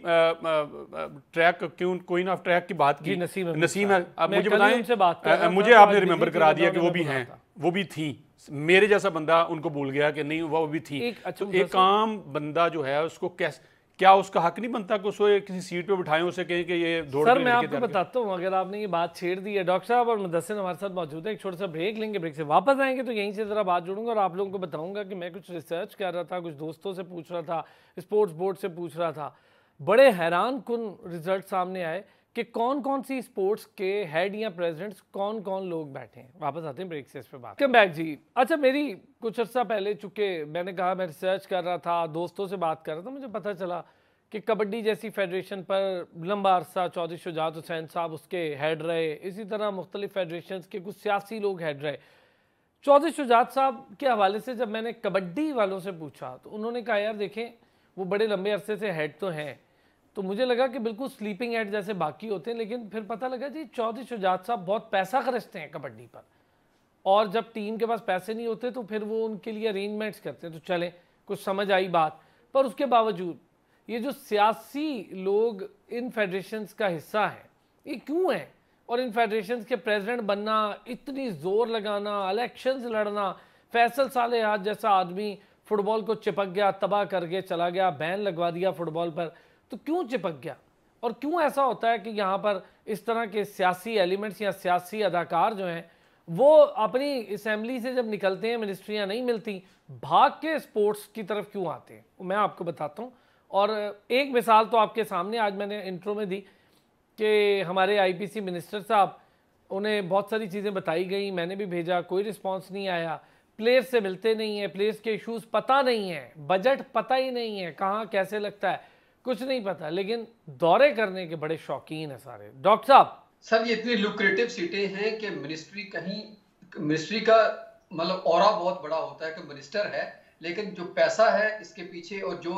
ट्रैक क्यों कोई ना ट्रैक की बात की, नसीम है, आप मुझे बताएं, मुझे आपने रिमेंबर करा दिया कि वो भी हैं, वो भी थी, मेरे जैसा बंदा उनको भूल गया कि नहीं वो भी थी। तो एक आम बंदा जो है उसको कैसे, क्या उसका हक नहीं बनता कि उसको किसी सीट पे बिठाएं, उसे कहें कि ये दौड़? सर मैं आपको बताता हूँ, अगर आपने ये बात छेड़ दी है, डॉक्टर साहब और मुदस्सिर हमारे साथ मौजूद है, एक छोटा सा ब्रेक लेंगे, ब्रेक से वापस आएंगे तो यहीं से ज़रा बात जोड़ूंगा और आप लोगों को बताऊंगा कि मैं कुछ रिसर्च कर रहा था, कुछ दोस्तों से पूछ रहा था, स्पोर्ट्स बोर्ड से पूछ रहा था, बड़े हैरान कुन रिजल्ट सामने आए कि कौन कौन सी स्पोर्ट्स के हेड या प्रेसिडेंट्स कौन कौन लोग बैठे हैं। वापस आते हैं ब्रेक से, इस पे बात। कम बैक जी। अच्छा, मेरी कुछ अर्सा पहले, चूंकि मैंने कहा मैं रिसर्च कर रहा था, दोस्तों से बात कर रहा था, मुझे पता चला कि कबड्डी जैसी फेडरेशन पर लंबा अरसा चौधरी शुजात हुसैन साहब उसके हेड रहे, इसी तरह मुख्तलिफ फेडरेशन के कुछ सियासी लोग हेड रहे। चौधरी शुजात साहब के हवाले से जब मैंने कबड्डी वालों से पूछा तो उन्होंने कहा यार देखें वो बड़े लंबे अरसे से हेड तो हैं, तो मुझे लगा कि बिल्कुल स्लीपिंग हेड जैसे बाकी होते हैं, लेकिन फिर पता लगा जी चौधरी शुजात साहब बहुत पैसा खर्चते हैं कबड्डी पर, और जब टीम के पास पैसे नहीं होते तो फिर वो उनके लिए अरेंजमेंट्स करते हैं। तो चलें, कुछ समझ आई बात, पर उसके बावजूद ये जो सियासी लोग इन फेडरेशंस का हिस्सा है, ये क्यों है? और इन फेडरेशंस के प्रेसिडेंट बनना, इतनी जोर लगाना, इलेक्शंस लड़ना, फैसल सालेहात जैसा आदमी फुटबॉल को चिपक गया, तबाह करके चला गया, बैन लगवा दिया फुटबॉल पर, तो क्यों चिपक गया? और क्यों ऐसा होता है कि यहाँ पर इस तरह के सियासी एलिमेंट्स या सियासी अदाकार जो हैं वो अपनी असेंबली से जब निकलते हैं, मिनिस्ट्रियाँ नहीं मिलती, भाग के स्पोर्ट्स की तरफ क्यों आते हैं? मैं आपको बताता हूँ। और एक मिसाल तो आपके सामने आज मैंने इंट्रो में दी कि हमारे आईपीसी मिनिस्टर साहब, उन्हें बहुत सारी चीज़ें बताई गई, मैंने भी भेजा, कोई रिस्पांस नहीं आया, प्लेयर्स से मिलते नहीं है, प्लेयर्स के इश्यूज पता नहीं है, बजट पता ही नहीं है, कहाँ कैसे लगता है कुछ नहीं पता, लेकिन दौरे करने के बड़े शौकीन है सारे। डॉक्टर साहब, सर ये इतनी लुक्रेटिव सीटें हैं कि मिनिस्ट्री का मतलब ऑरा बहुत बड़ा होता है कि मिनिस्टर है, लेकिन जो पैसा है इसके पीछे और जो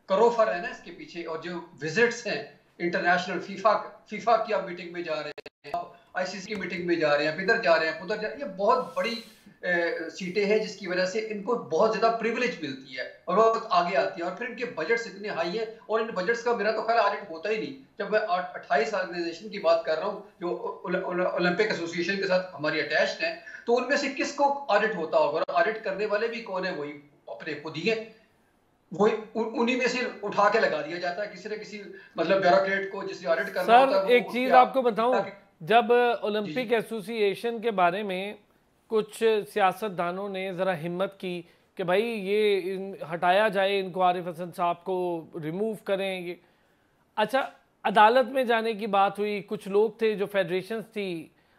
करोफर है ना इसके पीछे, और जो विजिट्स हैं इंटरनेशनल फीफा की आप मीटिंग में जा रहे हैं, आईसीसी की मीटिंग में जा रहे हैं, इधर जा रहे हैं, उधर जा रहे हैं। ये बहुत बड़ी सीटें हैं जिसकी वजह से इनको बहुत ज्यादा प्रिविलेज मिलती है और वो आगे आती है। और फिर इनके बजट्स इतने हाई हैं और इन बजट्स का मेरा तो ख्याल ऑडिट होता ही नहीं। जब मैं 28 ऑर्गेनाइजेशन की बात कर रहा हूँ जो ओलंपिक एसोसिएशन के साथ हमारी अटैच्ड है, तो उनमें से किसको ऑडिट होता होगा? ऑडिट करने वाले भी कौन है? वही अपने खुद ही है, वही उन्हीं में से उठा के लगा दिया जाता है किसी न किसी मतलब ब्यूरोक्रेट को जिसे ऑडिट करना होता है। सर एक चीज आपको बताऊं, जब ओलंपिक एसोसिएशन के बारे में कुछ सियासतदानों ने ज़रा हिम्मत की कि भाई ये हटाया जाए, इनको आरिफ हसन साहब को रिमूव करें, ये अच्छा अदालत में जाने की बात हुई। कुछ लोग थे जो फेडरेशंस थी,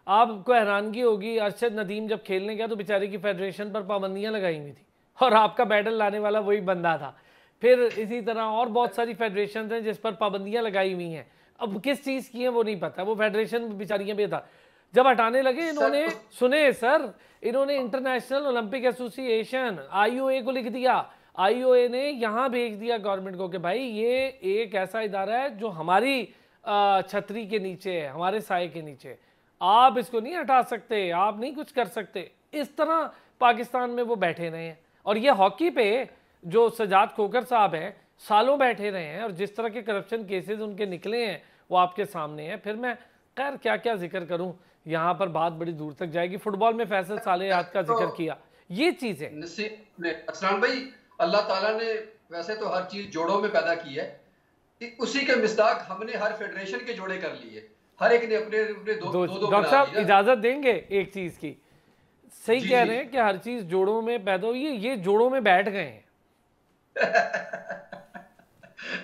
आपको हैरानगी होगी, अरशद नदीम जब खेलने गया तो बेचारे की फेडरेशन पर पाबंदियां लगाई हुई थी और आपका मेडल लाने वाला वही बंदा था। फिर इसी तरह और बहुत सारी फेडरेशन हैं जिस पर पाबंदियां लगाई हुई हैं। अब किस चीज़ की हैं वो नहीं पता, वो फेडरेशन बेचारियां भी था। जब हटाने लगे इन्होंने, सुने सर, इन्होंने इंटरनेशनल ओलंपिक एसोसिएशन आईओए को लिख दिया। आईओए ने यहाँ भेज दिया गवर्नमेंट को कि भाई ये एक ऐसा इदारा है जो हमारी छतरी के नीचे है, हमारे साए के नीचे, आप इसको नहीं हटा सकते, आप नहीं कुछ कर सकते। इस तरह पाकिस्तान में वो बैठे रहे हैं। और ये हॉकी पे जो सजाद खोखर साहब हैं सालों बैठे रहे हैं और जिस तरह के करप्शन केसेस उनके निकले हैं वो आपके सामने हैं। फिर मैं खैर क्या क्या जिक्र करूं, यहाँ पर बात बड़ी दूर तक जाएगी। फुटबॉल में फैसल सालेहात का जिक्र किया, ये चीजें असलान भाई, अल्लाह ताला ने वैसे तो हर चीज जोड़ों में पैदा की है, उसी के मिस्दाक हमने हर फेडरेशन के जोड़े कर लिए, हर एक ने अपने अपने दो डॉक्टर साहब इजाजत देंगे एक चीज की, सही कह रहे हैं कि हर चीज जोड़ों में पैदा हुई है, ये जोड़ों में बैठ गए हैं।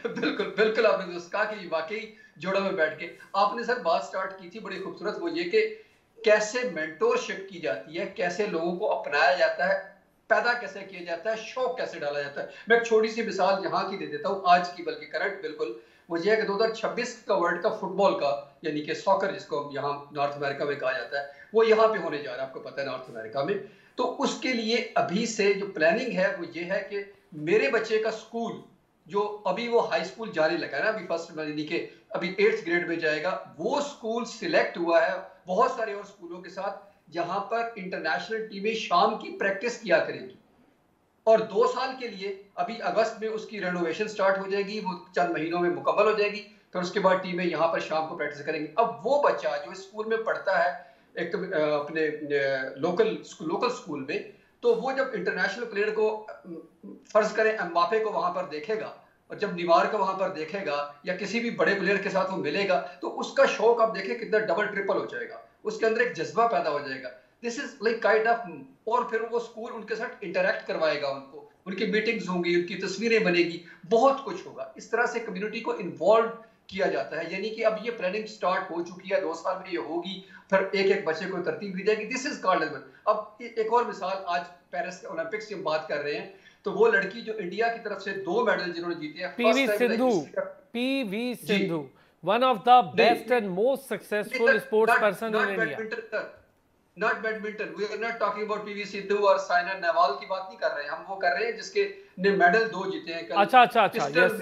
बिल्कुल बिल्कुल, आपने दोस्त कहा कि वाकई जोड़ों में बैठ के आपने सर बात स्टार्ट की थी बड़ी खूबसूरत, वो ये कि कैसे मेंटोरशिप की जाती है, कैसे लोगों को अपनाया जाता है, पैदा कैसे किया जाता है, शौक कैसे डाला जाता है। मैं एक छोटी सी मिसाल यहाँ की दे देता हूँ, आज की बल्कि करंट बिल्कुल, वो ये है कि 2026 का वर्ल्ड कप फुटबॉल का, यानी कि सॉकर जिसको यहाँ नॉर्थ अमेरिका में कहा जाता है, वो यहाँ पे होने जा रहा है, आपको पता है नॉर्थ अमेरिका में। तो उसके लिए अभी से जो प्लानिंग है वो ये है कि मेरे बच्चे का स्कूल जो अभी वो हाई स्कूल जाने लगा है ना, अभी फर्स्ट यानी कि अभी 8th ग्रेड में जाएगा, वो स्कूल सिलेक्ट हुआ है बहुत सारे और स्कूलों के साथ जहां पर इंटरनेशनल टीमें शाम की प्रैक्टिस किया करेगी। और 2 साल के लिए अभी अगस्त में उसकी रेनोवेशन स्टार्ट हो जाएगी, वो चंद महीनों में मुकम्मल हो जाएगी, फिर उसके बाद टीमें यहाँ पर शाम को प्रैक्टिस करेंगी। अब वो बच्चा जो स्कूल में पढ़ता है एक अपने लोकल स्कूल में, तो वो जब इंटरनेशनल प्लेयर को फर्ज करें एम्बापे को वहां पर देखेगा और जब नीमार को वहां पर देखेगा या किसी भी बड़े प्लेयर के साथ वो मिलेगा, तो उसका शौक आप देखें कितना डबल ट्रिपल हो जाएगा, उसके अंदर एक जज्बा पैदा हो जाएगा। This is like kind of, और फिर वो स्कूल उनके साथ इंटरेक्ट करवाएगा, उनको उनकी मीटिंग्स होंगी, उनकी तस्वीरें बनेगी, बहुत कुछ होगा। इस तरह से कम्युनिटी को इन्वॉल्व किया जाता है। यानी कि अब ये प्लानिंग स्टार्ट हो चुकी है, 2 साल में ये होगी, फिर एक एक बच्चे को तरतीब दी जाएगी। This is called age. अब एक और मिसाल, आज पेरिस ओलंपिक्स की हम बात कर रहे हैं, तो वो लड़की जो इंडिया की तरफ से 2 मेडल जिन्होंने जीते हैं, PV Sindhu, one of the best and most successful sports person in India. Not badminton, we are not talking about PV Sindhu और साइना नेहवाल की बात नहीं कर रहे हैं हम, वो कर रहे हैं जिसके ने मेडल 2 जीते हैं कल। अच्छा, यस।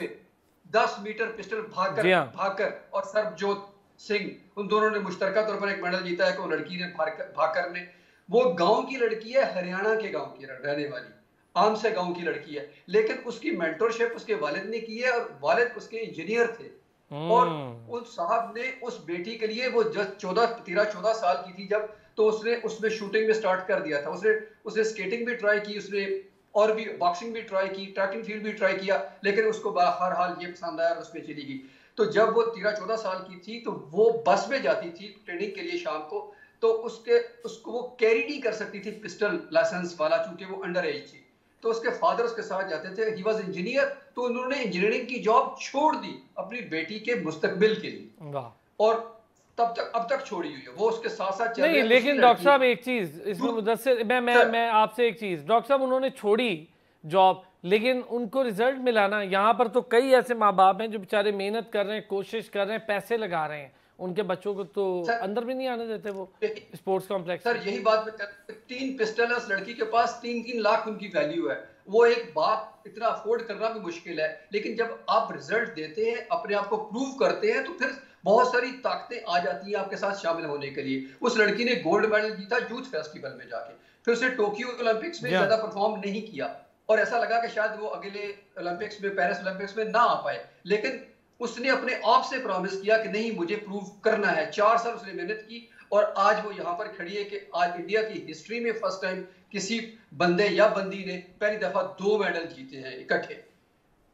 10 मीटर पिस्टल भागकर और सरबजोत सिंह, उन दोनों ने मुश्तरका तौर पर एक मेडल जीता है। वो लड़की ने भागकर ने, वो गांव की लड़की है, हरियाणा के गांव की रहने वाली, आम से गांव की लड़की है, लेकिन उसकी मेंटरशिप उसके वालिद ने की है और वालिद उसके इंजीनियर थे। और उस साहब ने उस बेटी के लिए, वो जब 13-14 साल की थी जब, तो उसने उसमें शूटिंग में स्टार्ट कर दिया था। उसने स्केटिंग भी ट्राई की, उसने और भी बॉक्सिंग भी ट्राई की, ट्रैक एंड फील्ड भी ट्राई किया, लेकिन उसको हर हाल ये पसंद आया और उसमें चली गई। तो जब वो 13-14 साल की थी तो वो बस में जाती थी ट्रेनिंग के लिए शाम को, तो उसको वो कैरी नहीं कर सकती थी पिस्टल लाइसेंस वाला, चूंकि वो अंडर एज थी। तो उसके फादर उसके साथ जाते थे, ही वाज इंजीनियर, तो उन्होंने इंजीनियरिंग की जॉब छोड़ दी अपनी बेटी के मुस्तकबिल के लिए, और अब तक छोड़ी हुई है, वो उसके साथ साथ चल नहीं। लेकिन डॉक्टर साहब एक चीज इसमें मुदस्सिर, मैं आपसे एक चीज, डॉक्टर साहब उन्होंने छोड़ी जॉब, लेकिन उनको रिजल्ट मिला ना। यहाँ पर तो कई ऐसे माँ बाप हैं जो बेचारे मेहनत कर रहे हैं, कोशिश कर रहे हैं, पैसे लगा रहे हैं, उनके बच्चों को तो अंदर भी नहीं आने देते वो स्पोर्ट्स कॉम्प्लेक्स। सर यही बात मैं 3 पिस्टल है उस लड़की के पास, 3-3 लाख उनकी वैल्यू है। वो एक बात इतना अफोर्ड करना भी मुश्किल है, लेकिन जब आप रिजल्ट देते हैं, अपने आप को प्रूव करते हैं, तो फिर बहुत सारी ताकतें आ जाती हैं आपके साथ शामिल होने के लिए। उस लड़की ने गोल्ड मेडल जीता यूथ फेस्टिवल में जाके, फिर उसे टोक्यो ओलंपिक्स में ज्यादा परफॉर्म नहीं किया और ऐसा लगा कि शायद वो अगले ओलंपिक्स में, पेरिस ओलंपिक्स में ना आ पाए, लेकिन उसने अपने आप से प्रॉमिस किया कि नहीं, मुझे प्रूव करना है। 4 साल उसने मेहनत की और आज वो यहाँ पर खड़ी है कि आज इंडिया की हिस्ट्री में फर्स्ट टाइम किसी बंदे या बंदी ने पहली दफा 2 मेडल जीते हैं इकट्ठे।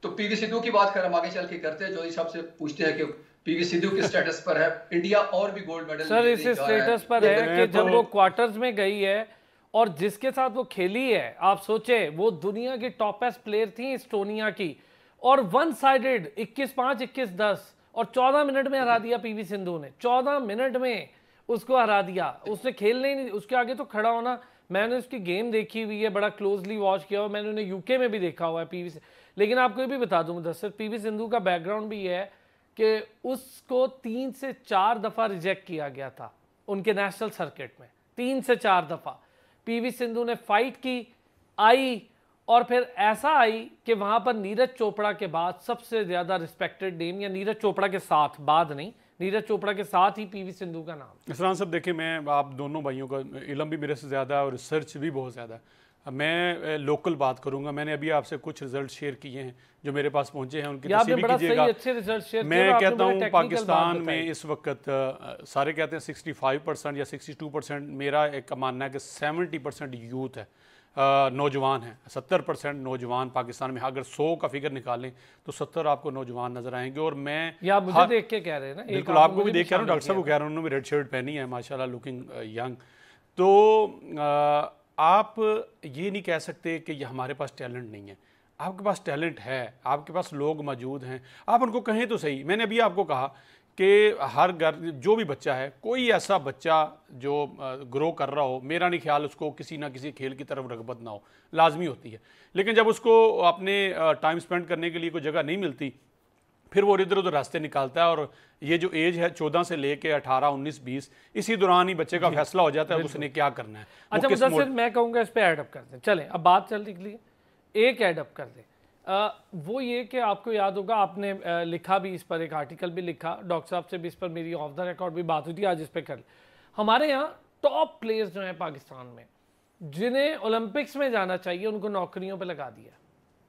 तो पीवी सिंधु की बात कर हम आगे चल के करते हैं। जोधी साहब से पूछते हैं कि पीवी सिंधु किस स्टेटस पर है, इंडिया और भी गोल्ड मेडल सर इस स्टेटस पर है कि जब वो क्वार्टर्स में गई है और जिसके साथ वो खेली है, आप सोचे वो दुनिया की टॉपेस्ट प्लेयर थी एस्टोनिया की, और वन साइडेड 21-5 21-10 और 14 मिनट में हरा दिया पीवी सिंधु ने। 14 मिनट में उसको हरा दिया, उसने खेलने ही नहीं, उसके आगे तो खड़ा होना। मैंने उसकी गेम देखी हुई है, बड़ा क्लोजली वॉच किया हुआ, मैंने उन्हें यूके में भी देखा हुआ है पीवी से। लेकिन आपको ये भी बता दूं मुदस्सिर, पीवी सिंधु का बैकग्राउंड भी है कि उसको 3 से 4 दफ़ा रिजेक्ट किया गया था उनके नेशनल सर्किट में, 3 से 4 दफ़ा। पीवी सिंधु ने फाइट की, आई, और फिर ऐसा आई कि वहां पर नीरज चोपड़ा के बाद सबसे ज्यादा रिस्पेक्टेड नेम, या नीरज चोपड़ा के साथ, बाद नहीं, नीरज चोपड़ा के साथ ही पीवी सिंधु का नाम। इमरान साहब देखिए, मैं आप दोनों भाइयों का इल्म भी मेरे से ज़्यादा है और रिसर्च भी बहुत ज़्यादा है। मैं लोकल बात करूंगा। मैंने अभी आपसे कुछ रिजल्ट शेयर किए हैं जो मेरे पास पहुंचे हैं, उनकी तस्वीर भी कीजिएगा। मैं कहता हूं पाकिस्तान में इस वक्त सारे कहते हैं 65% या 62%, मेरा एक मानना है कि 70% यूथ है, नौजवान हैं। 70% नौजवान पाकिस्तान में, अगर 100 का फिगर निकालें तो 70 आपको नौजवान नजर आएंगे। और मैं या मुझे देख के कह रहे हैं ना, बिल्कुल आपको भी देख के रहा हूँ, डॉक्टर साहब को कह रहा हूँ, उन्होंने भी रेड शर्ट पहनी है, माशाल्लाह लुकिंग यंग। तो आप ये नहीं कह सकते कि ये हमारे पास टैलेंट नहीं है। आपके पास टैलेंट है, आपके पास लोग मौजूद हैं, आप उनको कहें तो सही। मैंने अभी आपको कहा कि हर घर जो भी बच्चा है, कोई ऐसा बच्चा जो ग्रो कर रहा हो, मेरा नहीं ख्याल उसको किसी ना किसी खेल की तरफ रगबत ना हो, लाजमी होती है। लेकिन जब उसको अपने टाइम स्पेंड करने के लिए कोई जगह नहीं मिलती, फिर वो इधर उधर रास्ते निकालता है। और ये जो एज है 14 से लेके 18, 19, 20, इसी दौरान ही बच्चे का फैसला हो जाता है उसने क्या करना है। अच्छा मुदस्सिर, मैं कहूँगा इस पर एडअप कर दें। चलें अब बात चल निकली, एक एडअप कर दें। वो ये कि आपको याद होगा, आपने लिखा भी इस पर, एक आर्टिकल भी लिखा, डॉक्टर साहब से भी इस पर मेरी ऑफ द रिकॉर्ड भी बात हुई थी, आज इस पर कर। हमारे यहाँ टॉप प्लेयर्स जो हैं पाकिस्तान में, जिन्हें ओलंपिक्स में जाना चाहिए, उनको नौकरियों पे लगा दिया,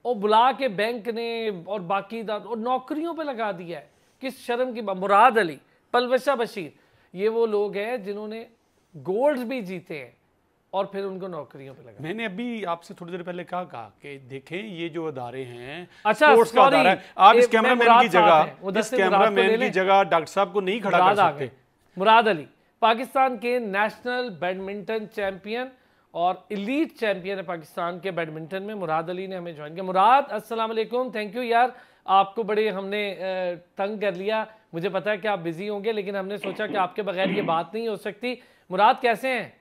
और बुला के बैंक ने और बाकी और नौकरियों पे लगा दिया है। किस शर्म की बात। मुराद अली, पलवशा बशीर, ये वो लोग हैं जिन्होंने गोल्ड भी जीते हैं और फिर उनको नौकरियों पे लगा। मैंने अभी आपसे थोड़ी देर पहले कहा कि देखें ये जो अदारे हैं, अच्छा स्पोर्ट्स का अदारा है, आप इस कैमरामैन की जगह, इस कैमरामैन की जगह डॉक्टर साहब को नहीं खड़ा कर सकते। मुराद अली पाकिस्तान के नेशनल बैडमिंटन चैंपियन और एलीट चैंपियन है पाकिस्तान के बैडमिंटन में। मुराद अली ने हमें ज्वाइन किया। मुराद अस्सलाम वालेकुम, थैंक यू यार, आपको बड़े हमने तंग कर लिया, मुझे पता है कि आप बिजी होंगे, लेकिन हमने सोचा कि आपके बगैर ये बात नहीं हो सकती। मुराद कैसे हैं?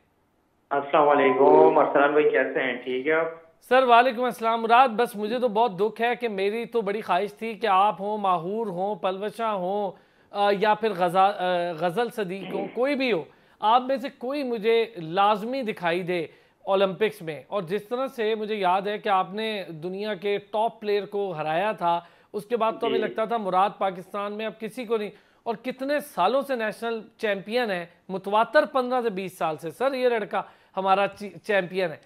अस्सलाम वालेकुम अरसलान भाई, कैसे हैं? ठीक है आप? सर वालेकुम अस्सलाम। मुराद बस मुझे तो बहुत दुख है कि मेरी तो बड़ी ख्वाहिश थी कि आप हों, माहूर हों, पलवशा हों, या फिर गज़ल सदीक हो, कोई भी हो, आप में से कोई मुझे लाजमी दिखाई दे ओलंपिक्स में। और जिस तरह से मुझे याद है कि आपने दुनिया के टॉप प्लेयर को हराया था, उसके बाद तो हमें लगता था मुराद पाकिस्तान में अब किसी को नहीं, और कितने सालों से नेशनल चैंपियन है, मुतवातर 15 से 20 साल से सर ये लड़का हमारा चैंपियन है।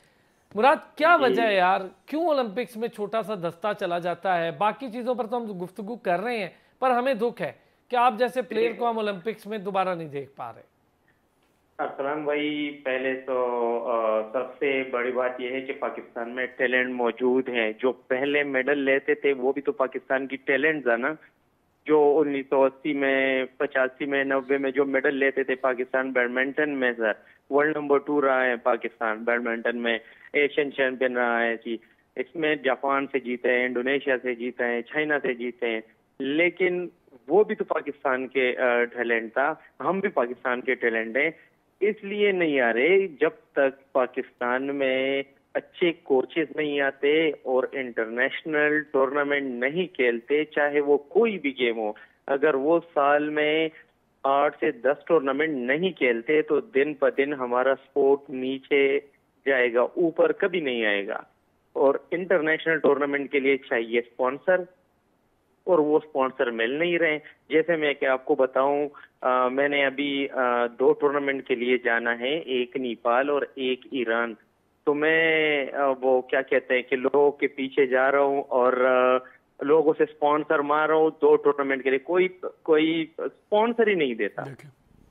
मुराद क्या वजह है यार, क्यों ओलंपिक्स में छोटा सा दस्ता चला जाता है? बाकी चीज़ों पर तो हम गुफ्तगू कर रहे हैं, पर हमें दुख है कि आप जैसे प्लेयर को हम ओलंपिक्स में दोबारा नहीं देख पा रहे। अरसलान भाई, पहले तो सबसे बड़ी बात यह है कि पाकिस्तान में टैलेंट मौजूद है। जो पहले मेडल लेते थे वो भी तो पाकिस्तान की टैलेंट था ना, जो 1980 में, 85 में, 90 में जो मेडल लेते थे पाकिस्तान बैडमिंटन में, सर वर्ल्ड नंबर 2 रहा है पाकिस्तान बैडमिंटन में, एशियन चैंपियन रहा है जी। इसमें जापान से जीते हैं, इंडोनेशिया से जीते हैं, चाइना से जीते हैं, लेकिन वो भी तो पाकिस्तान के टैलेंट था, हम भी पाकिस्तान के टैलेंट हैं। इसलिए नहीं आ रहे जब तक पाकिस्तान में अच्छे कोचेस नहीं आते और इंटरनेशनल टूर्नामेंट नहीं खेलते, चाहे वो कोई भी गेम हो। अगर वो साल में 8 से 10 टूर्नामेंट नहीं खेलते तो दिन पर दिन हमारा स्पोर्ट नीचे जाएगा, ऊपर कभी नहीं आएगा। और इंटरनेशनल टूर्नामेंट के लिए चाहिए स्पॉन्सर, और वो स्पॉन्सर मिल नहीं रहे। जैसे मैं क्या आपको बताऊं, मैंने अभी 2 टूर्नामेंट के लिए जाना है, एक नेपाल और एक ईरान। तो मैं वो क्या कहते हैं कि लोगों के पीछे जा रहा हूँ और लोगों से स्पॉन्सर मार रहा हूँ 2 टूर्नामेंट के लिए, कोई स्पॉन्सर ही नहीं देता।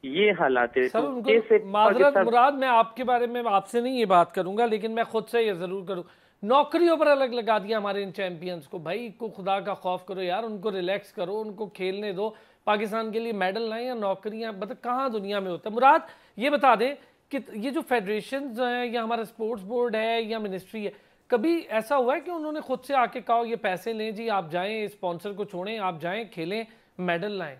ये हालात है। सर तो उनको कैसे माजरत मुराद, मैं आपके बारे में आपसे नहीं ये बात करूंगा, लेकिन मैं खुद से ये जरूर करूँ, नौकरियों पर अलग लगा दिया हमारे इन चैंपियंस को। भाई को खुदा का खौफ करो यार, उनको रिलैक्स करो, उनको खेलने दो, पाकिस्तान के लिए मेडल लाएं या नौकरियां, मतलब कहाँ दुनिया में होता है। मुराद ये बता दें कि ये जो फेडरेशन है या हमारा स्पोर्ट्स बोर्ड है या मिनिस्ट्री है, कभी ऐसा हुआ है कि उन्होंने खुद से आके कहा ये पैसे लें जी, आप जाएं, स्पॉन्सर को छोड़ें, आप जाएं खेलें, मेडल लाएं?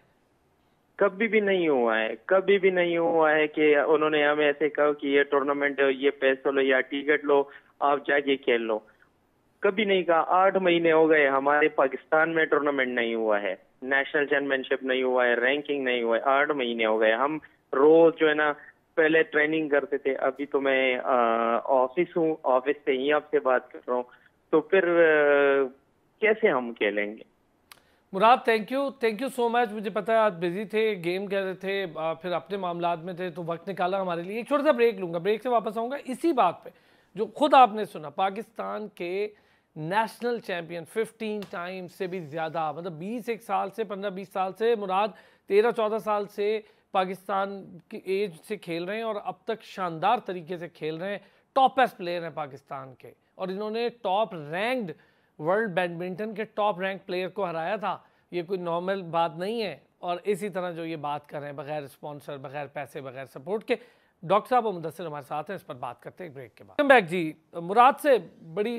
कभी भी नहीं हुआ है, कभी भी नहीं हुआ है कि उन्होंने हमें ऐसे कहा कि ये टूर्नामेंट ये पैसे लो या टिकट लो, आप जाके खेल लो। कभी नहीं कहा। 8 महीने हो गए हमारे पाकिस्तान में टूर्नामेंट नहीं हुआ है, नेशनल चैंपियनशिप नहीं हुआ है, रैंकिंग नहीं हुआ है। 8 महीने हो गए। हम रोज जो है ना पहले ट्रेनिंग करते थे, अभी तो मैं ऑफिस हूँ, ऑफिस से ही आपसे बात कर रहा हूँ। तो फिर कैसे हम खेलेंगे? मुराद थैंक यू सो मच। मुझे पता है आप बिजी थे, गेम कर रहे थे, फिर अपने मामलात में थे, तो वक्त निकाला हमारे लिए। एक छोटा सा ब्रेक लूंगा, ब्रेक से वापस आऊंगा इसी बात पे जो खुद आपने सुना। पाकिस्तान के नेशनल चैंपियन 15 टाइम से भी ज़्यादा, मतलब 21 साल से 15-20 साल से, मुराद 13-14 साल से पाकिस्तान की एज से खेल रहे हैं और अब तक शानदार तरीके से खेल रहे हैं। टॉपेस्ट प्लेयर हैं पाकिस्तान के, और इन्होंने टॉप रैंक्ड वर्ल्ड बैडमिंटन के टॉप रैंक प्लेयर को हराया था। ये कोई नॉर्मल बात नहीं है। और इसी तरह जो ये बात कर रहे हैं, बगैर स्पॉन्सर, बगैर पैसे, बगैर सपोर्ट के, डॉक्टर साहब और मुदस्सिर हमारे साथ हैं, इस पर बात करते हैं ब्रेक के बाद। वेलकम बैक जी। मुराद से बड़ी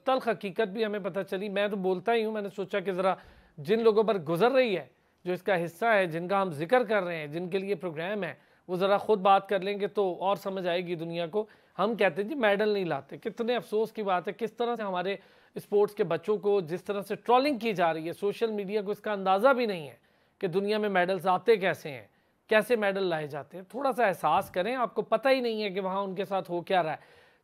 तल्ख हकीकत भी हमें पता चली। मैं तो बोलता ही हूँ, मैंने सोचा कि ज़रा जिन लोगों पर गुजर रही है, जो इसका हिस्सा है, जिनका हम जिक्र कर रहे हैं, जिनके लिए प्रोग्राम है, वो ज़रा खुद बात कर लेंगे तो और समझ आएगी दुनिया को। हम कहते हैं जी मेडल नहीं लाते, कितने अफसोस की बात है किस तरह से हमारे स्पोर्ट्स के बच्चों को जिस तरह से ट्रोलिंग की जा रही है। सोशल मीडिया को इसका अंदाज़ा भी नहीं है कि दुनिया में मेडल्स आते कैसे हैं, कैसे मेडल लाए जाते हैं। थोड़ा सा एहसास करें, आपको पता ही नहीं है कि वहाँ उनके साथ हो क्या रहा है।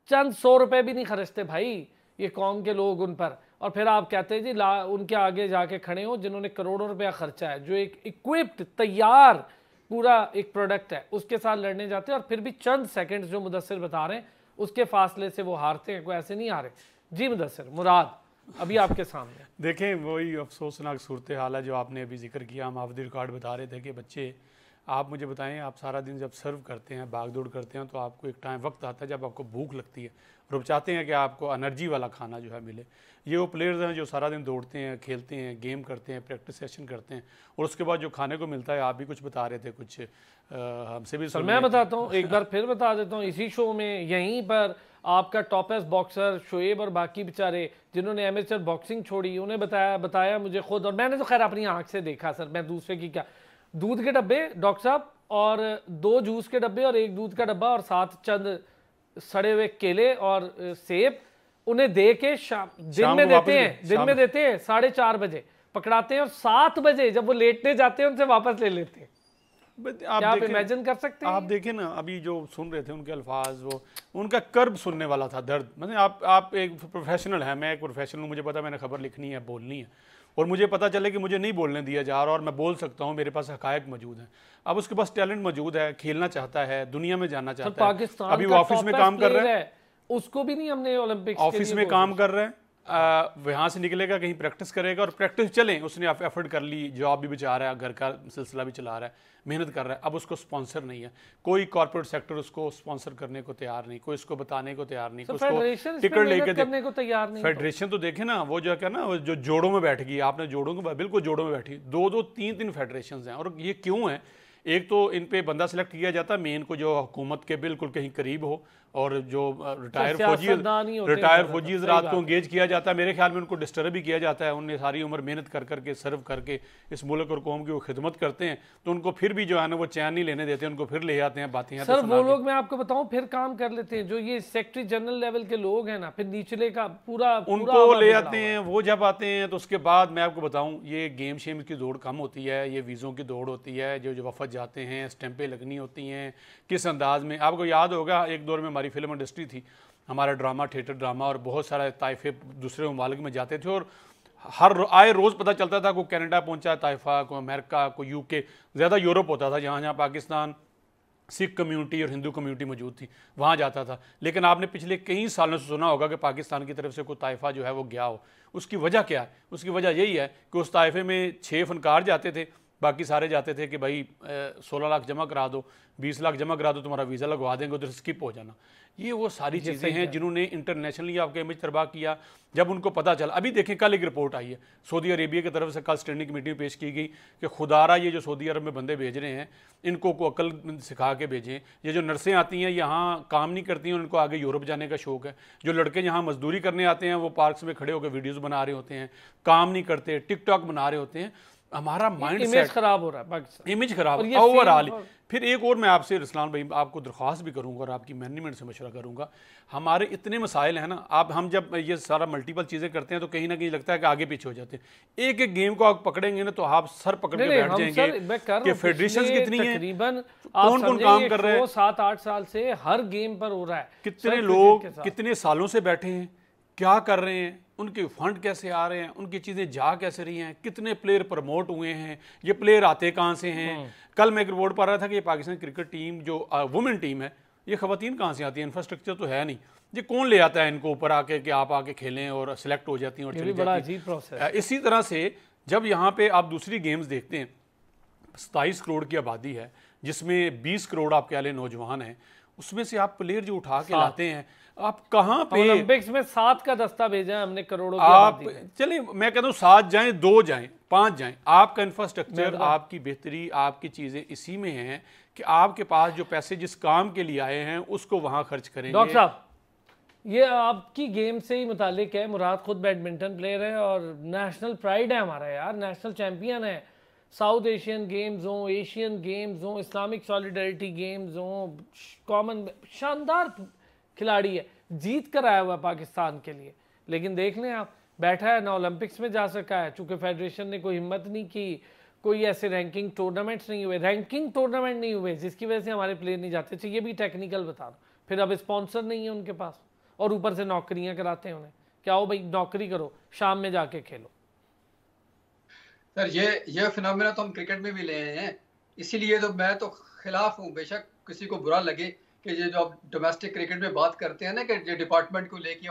चंद 100 रुपये भी नहीं खर्चते भाई ये कौम के लोग उन पर, और फिर आप कहते हैं जी उनके आगे जाके खड़े हो जिन्होंने करोड़ों रुपया खर्चा है, जो एक इक्विप्ड तैयार पूरा एक प्रोडक्ट है, उसके साथ लड़ने जाते हैं, और फिर भी चंद सेकंड्स जो मुदस्सिर बता रहे हैं उसके फासले से वो हारते हैं। कोई ऐसे नहीं हारे जी। मुदस्सिर, मुराद अभी आपके सामने देखें, वही अफसोसनाक सूरत हाल है जो आपने अभी जिक्र किया। हम ऑफ द रिकॉर्ड बता रहे थे कि बच्चे, आप मुझे बताएं, आप सारा दिन जब सर्व करते हैं, भाग दौड़ करते हैं, तो आपको एक टाइम वक्त आता है जब आपको भूख लगती है और आप चाहते हैं कि आपको एनर्जी वाला खाना जो है मिले। ये वो प्लेयर्स हैं जो सारा दिन दौड़ते हैं, खेलते हैं, गेम करते हैं, प्रैक्टिस सेशन करते हैं, और उसके बाद जो खाने को मिलता है, आप भी कुछ बता रहे थे, कुछ हमसे भी सर मैं बताता हूँ, एक बार फिर बता देता हूँ। इसी शो में यहीं पर आपका टॉपेस्ट बॉक्सर शोएब और बाकी बेचारे जिन्होंने एमेचर बॉक्सिंग छोड़ी, उन्हें बताया मुझे खुद, और मैंने तो खैर अपनी आंख से देखा सर, मैं दूसरे की क्या, दूध के डब्बे डॉक्टर साहब, और 2 जूस के डब्बे और 1 दूध का डब्बा, और साथ चंद सड़े हुए केले और सेब, उन्हें दे के दिन में देते हैं 4:30 बजे पकड़ाते हैं, और 7 बजे जब वो लेटने जाते हैं उनसे वापस ले लेते हैं। आप इमेजिन कर सकते हैं? आप देखें ना, अभी जो सुन रहे थे उनके अल्फाज, वो उनका कर्ब सुनने वाला था, दर्द। मतलब आप एक प्रोफेशनल है, मैं एक प्रोफेशनल हूँ, मुझे पता मैंने खबर लिखनी है, बोलनी है, और मुझे पता चले कि मुझे नहीं बोलने दिया जा रहा और मैं बोल सकता हूँ, मेरे पास हकायक मौजूद हैं। अब उसके पास टैलेंट मौजूद है, खेलना चाहता है, दुनिया में जाना चाहता है, अभी वो ऑफिस में काम कर रहे हैं, उसको भी नहीं हमने ओलंपिक्स ऑफिस में काम कर रहे हैं, वहाँ से निकलेगा, कहीं प्रैक्टिस करेगा, और प्रैक्टिस चले, उसने एफर्ट कर ली, जॉब भी बचा रहा है, घर का सिलसिला भी चला रहा है, मेहनत कर रहा है। अब उसको स्पॉन्सर नहीं है, कोई कॉर्पोरेट सेक्टर उसको स्पॉन्सर करने को तैयार नहीं, कोई उसको बताने को तैयार नहीं, उसको टिकट लेके करने को तैयार नहीं। फेडरेशन तो देखे ना, वो जो क्या ना, जो जोड़ों में बैठ गई, आपने जोड़ों को बिल्कुल जोड़ों में बैठी, 2-2, 3-3 फेडरेशन हैं। और ये क्यों है? एक तो इन पे बंदा सिलेक्ट किया जाता है मेन को, जो हुकूमत के बिल्कुल कहीं करीब हो, और जो रिटायर फौजी रात को इंगेज किया जाता है, मेरे ख्याल में उनको डिस्टर्ब भी किया जाता है। उन्हें सारी उम्र मेहनत कर करके सर्व करके इस मुल्क और कौम की वो खिदमत करते हैं, तो उनको फिर भी जो है ना वो चैन नहीं लेने देते, उनको फिर ले आते हैं बातें। सर वो लोग, मैं आपको बताऊं, फिर काम कर लेते हैं, जो ये सेक्रेटरी जनरल लेवल के लोग हैं ना, फिर निचले का पूरा उनको ले आते हैं। वो जब आते हैं तो उसके बाद मैं आपको बताऊं, ये गेम शेम की दौड़ कम होती है, ये वीज़ों की दौड़ होती है, जो वफद जाते हैं, स्टैंपें लगनी होती हैं, किस अंदाज में। आपको याद होगा एक दौर में हमारी फिल्म इंडस्ट्री थी, हमारा ड्रामा, थिएटर ड्रामा, और बहुत सारे ताइफे दूसरे ममालिक में जाते थे, और हर आए रोज़ पता चलता था, कोई कनाडा पहुंचा ताइफा, कोई अमेरिका, कोई यूके, ज़्यादा यूरोप होता था, जहाँ जहाँ पाकिस्तान सिख कम्युनिटी और हिंदू कम्युनिटी मौजूद थी वहाँ जाता था। लेकिन आपने पिछले कई सालों से सुना होगा कि पाकिस्तान की तरफ से कोई ताइफा जो है वो गया हो। उसकी वजह क्या है? उसकी वजह यही है कि उस ताइफे में 6 फनकार जाते थे, बाकी सारे जाते थे कि भाई 16 लाख जमा करा दो, 20 लाख जमा करा दो, तुम्हारा वीज़ा लगवा देंगे, उधर स्किप हो जाना। ये वो सारी चीज़ें हैं जिन्होंने इंटरनेशनली आपका इमेज तबाह किया। जब उनको पता चला, अभी देखें कल एक रिपोर्ट आई है सऊदी अरेबिया की तरफ से, कल स्टैंडिंग कमेटी में पेश की गई कि खुदारा ये जो सऊदी अरब में बंदे भेज रहे हैं इनको को अकल सिखा के भेजें। ये जो नर्सें आती हैं यहाँ काम नहीं करती हैं, उनको आगे यूरोप जाने का शौक है। जो लड़के यहाँ मजदूरी करने आते हैं वो पार्क्स में खड़े होकर वीडियोज़ बना रहे होते हैं, काम नहीं करते, टिकटॉक बना रहे होते हैं। हमारा माइंड इमेज खराब हो रहा है पाकिस्तान, इमेज खराब ओवरऑल। फिर एक और मैं आपसे रसलान भाई आपको दरख्वास्त भी करूंगा और आपकी मैनेजमेंट से मशवरा करूंगा। हमारे इतने मसाइल हैं ना, आप हम जब ये सारा मल्टीपल चीज़ें करते हैं तो कहीं ना कहीं लगता है कि आगे पीछे हो जाते हैं। एक एक गेम को आप पकड़ेंगे ना तो आप सर पकड़ के बैठ जाएंगे कि फेडरेशन कितनी है, कौन कौन काम कर रहे हैं। 7-8 साल से हर गेम पर हो रहा है, कितने लोग कितने सालों से बैठे हैं, क्या कर रहे हैं, उनके फंड कैसे आ रहे हैं, उनकी चीज़ें जा कैसे रही हैं, कितने प्लेयर प्रमोट हुए हैं, ये प्लेयर आते कहाँ से हैं। कल मैं एक रिपोर्ट पढ़ रहा था कि ये पाकिस्तान क्रिकेट टीम जो वुमेन टीम है, ये ख़वातीन कहाँ से आती है, इंफ्रास्ट्रक्चर तो है नहीं, ये कौन ले आता है इनको ऊपर आके कि आप आके खेलें और सिलेक्ट हो जाती हैं और चली जाती हैं। इसी तरह से जब यहाँ पे आप दूसरी गेम्स देखते हैं, 27 करोड़ की आबादी है जिसमें 20 करोड़ आपके वाले नौजवान हैं, उसमें से आप प्लेयर जो उठा के लाते हैं, आप कहाँ पे ओलंपिक्स में 7 का दस्ता भेजा है हमने करोड़ों की आप चलिए मैं कहता हूँ 7 जाएं, 2 जाएं, 5 जाएं, आपका इंफ्रास्ट्रक्चर, आपकी बेहतरी, आपकी चीज़ें इसी में हैं कि आपके पास जो पैसे जिस काम के लिए आए हैं उसको वहाँ खर्च करेंगे। डॉक्टर साहब, ये आपकी गेम से ही मुतालिक है। मुराद खुद बैडमिंटन प्लेयर है और नेशनल प्राइड है हमारा यार, नेशनल चैम्पियन है। साउथ एशियन गेम्स हों, एशियन गेम्स हों, इस्लामिक सॉलिडरिटी गेम्स हों, कॉमन, शानदार खिलाड़ी है, जीत कर आया हुआ पाकिस्तान के लिए। लेकिन देख लें आप, बैठा है ना ओलंपिक्स में जा सका है, चूंकि फेडरेशन ने कोई हिम्मत नहीं की, कोई ऐसे रैंकिंग टूर्नामेंट्स नहीं हुए जिसकी वजह से हमारे प्लेयर नहीं जाते। चाहिए भी टेक्निकल बता रहा, फिर अब स्पॉन्सर नहीं है उनके पास और ऊपर से नौकरियां कराते हैं उन्हें। क्या हो भाई, नौकरी करो, शाम में जाके खेलो। सर ये फिनोमेना तो हम क्रिकेट में भी ले आए हैं, इसीलिए तो मैं तो खिलाफ हूँ। बेशक किसी को बुरा लगे कि ये जो आप डोमेस्टिक क्रिकेट में बात करते हैं ना कि ये डिपार्टमेंट को लेके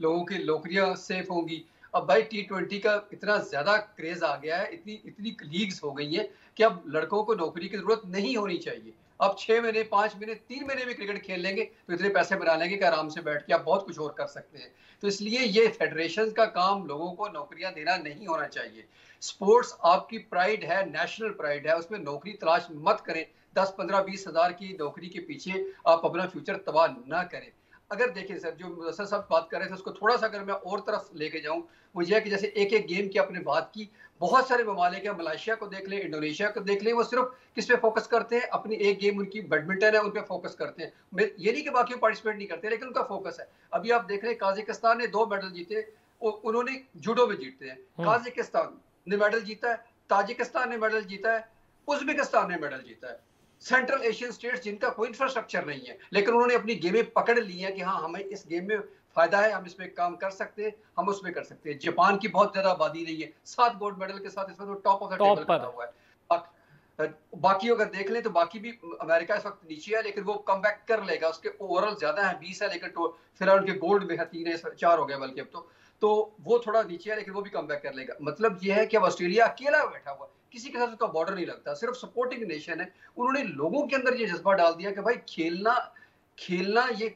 लोगों की नौकरियां सेफ होंगी। अब भाई T20 का इतना ज्यादा क्रेज आ गया है, इतनी लीग्स हो गई हैं कि अब लड़कों को नौकरी की जरूरत नहीं होनी चाहिए। आप 6 महीने, 5 महीने, 3 महीने में क्रिकेट खेल लेंगे तो इतने पैसे बना लेंगे कि आराम से बैठ के आप बहुत कुछ और कर सकते हैं। तो इसलिए ये फेडरेशन का काम लोगों को नौकरियां देना नहीं होना चाहिए। स्पोर्ट्स आपकी प्राइड है, नेशनल प्राइड है, उसमें नौकरी तलाश मत करें। 10, 15, 20 हज़ार की नौकरी के पीछे आप अपना फ्यूचर तबाह ना करें। अगर देखिए सर, जो मुदस्सर साहब बात कर रहे थे उसको थोड़ा सा अगर मैं और तरफ लेके जाऊं, वो ये है कि जैसे एक एक गेम की आपने बात की, बहुत सारे ममालिक है, मलेशिया को देख लें, इंडोनेशिया को देख लें, वो सिर्फ किस पे फोकस करते हैं, अपनी एक गेम उनकी बैडमिंटन है उन पे फोकस करते हैं। ये नहीं कि बाकी पार्टिसिपेट नहीं करते, लेकिन उनका फोकस है। अभी आप देख रहे हैं काजिकिस्तान ने 2 मेडल जीते, उन्होंने जूडो में जीतते हैं। काजिकिस्तान ने मेडल जीता है, ताजिकिस्तान ने मेडल जीता है, उज्बेकिस्तान ने मेडल जीता है। सेंट्रल एशियन स्टेट्स जिनका कोई इंफ्रास्ट्रक्चर नहीं है, लेकिन उन्होंने अपनी गेमें पकड़ ली हैं कि हाँ हमें इस गेम में फायदा है, हम इसमें काम कर सकते हैं, हम उसमें कर सकते हैं। जापान की बहुत ज्यादा आबादी नहीं है, 7 गोल्ड मेडल के साथ इस वक्त टॉप ऑफ द टेबल पर हुआ है। बाकी अगर देख लें तो बाकी भी, अमेरिका इस वक्त नीचे है लेकिन वो कम बैक कर लेगा, उसके ओवरऑल ज्यादा है, 20 है, लेकिन फिलहाल उनके गोल्ड में है 3 है, 4 हो गया बल्कि अब तो वो थोड़ा नीचे है लेकिन वो भी कम बैक कर लेगा। मतलब ये है कि अब ऑस्ट्रेलिया अकेला बैठा हुआ, किसी के साथ उसका बॉर्डर नहीं लगता, सिर्फ सपोर्टिंग नेशन है। उन्होंने लोगों के अंदर ये जज्बा डाल दिया कि भाई खेलना ये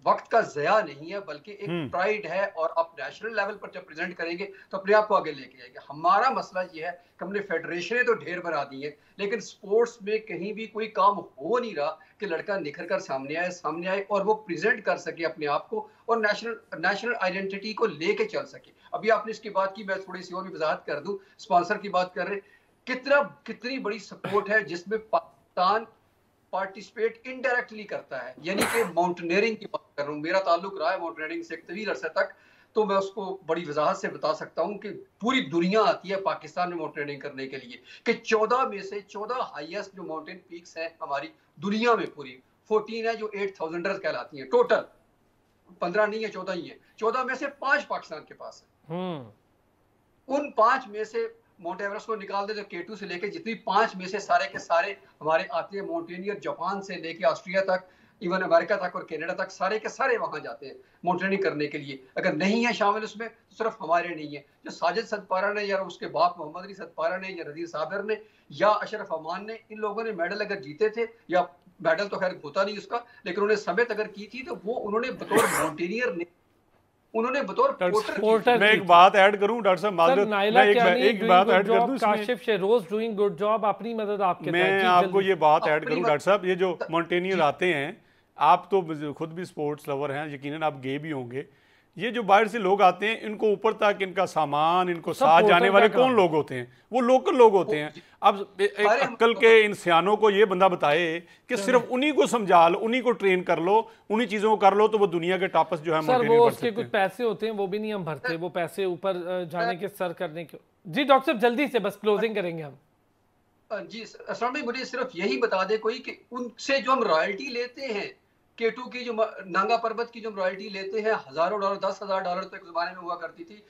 वक्त का ज़या नहीं है, बल्कि एक प्राइड है, और आप नेशनल लेवल पर जब प्रेजेंट करेंगे तो अपने आप को आगे लेके जाएंगे। हमारा मसला ये है कि हमने फेडरेशनें तो ढेर बना दी है, लेकिन स्पोर्ट्स में कहीं भी कोई काम हो नहीं रहा कि लड़का निखर कर सामने आए और वो प्रेजेंट कर सके अपने आप को और नेशनल आइडेंटिटी को लेके चल सके। अभी आपने इसकी बात की, मैं थोड़ी सी और भी वजाहत कर दूं। स्पॉन्सर की बात कर रहे, कितनी बड़ी सपोर्ट है जिसमें पाकिस्तान पार्टिसिपेट इनडायरेक्टली करता है, यानी कि माउंटेनियरिंग की बात कर रहा हूँ। मेरा ताल्लुक रहा है माउंटेनियरिंग से एक तवील अरसे तक, तो मैं उसको बड़ी वजाहत से बता सकता हूँ कि पूरी दुनिया आती है पाकिस्तान में माउंटेनियरिंग करने के लिए, कि 14 में से 14 हाईएस्ट जो माउंटेन पीक्स हैं हमारी दुनिया में, पूरी 14 है जो 8000 कहलाती हैं टोटल, 15 नहीं है 14 ही है। 14 में से 5 पाकिस्तान के पास है। उन 5 में से माउंट एवरेस्ट को निकाल दे तो K2 से लेके जितनी 5 में से सारे के सारे हमारे आते हैं माउंटेनियर, जापान से लेके ऑस्ट्रिया तक, इवन अमेरिका तक और कनाडा तक, सारे के सारे वहां जाते हैं माउंटेनियरिंग करने के लिए। अगर नहीं है शामिल उसमें तो सिर्फ हमारे नहीं है। जो साजिद सतपारा ने या उसके बाप मोहम्मद अली सतपारा ने या नजीर साबिर ने या अशरफ अमान ने, इन लोगों ने मेडल अगर जीते थे, या मेडल तो खैर होता नहीं उसका, लेकिन उन्होंने समेत अगर की थी तो वो उन्होंने बतौर माउंटेनियर ने, उन्होंने बतौर पोर्टर मैं एक बात ऐड करूं डॉक्टर साहब, माजरत, नाइला मैं एक बात ऐड कर दूं इसमें। Kashif Sheroz doing good job, अपनी मदद आपके मैं आपको ये बात ऐड करूं डॉक्टर साहब, ये जो माउंटेनियर आते हैं, आप तो खुद भी स्पोर्ट्स लवर हैं, यकीनन आप गए भी होंगे। ये जो बाहर से लोग आते हैं, इनको ऊपर तक इनका सामान, इनको साथ जाने वाले कौन लोग होते हैं? वो लोकल लोग होते हैं। अब एक अक्ल के इन सियानों को ये बंदा बताए कि सिर्फ उन्हीं को समझा लो, उन्हीं को ट्रेन कर लो, उन्हीं चीजों को कर लो तो वो दुनिया के टॉपर्स जो है सर, वो उसके कुछ पैसे होते हैं, वो भी नहीं हम भरते, वो पैसे ऊपर जाने के सर करने के। जी डॉक्टर साहब जल्दी से बस क्लोजिंग करेंगे हम। जी असलम भाई, मुझे सिर्फ यही बता दे कोई कि उनसे जो हम रॉयल्टी लेते हैं, K2 की जो नांगा पर्वत की जो हम रॉयल्टी लेते हैं, हजारों डॉलर, $10,000 तो एक जमाने में हुआ करती थी,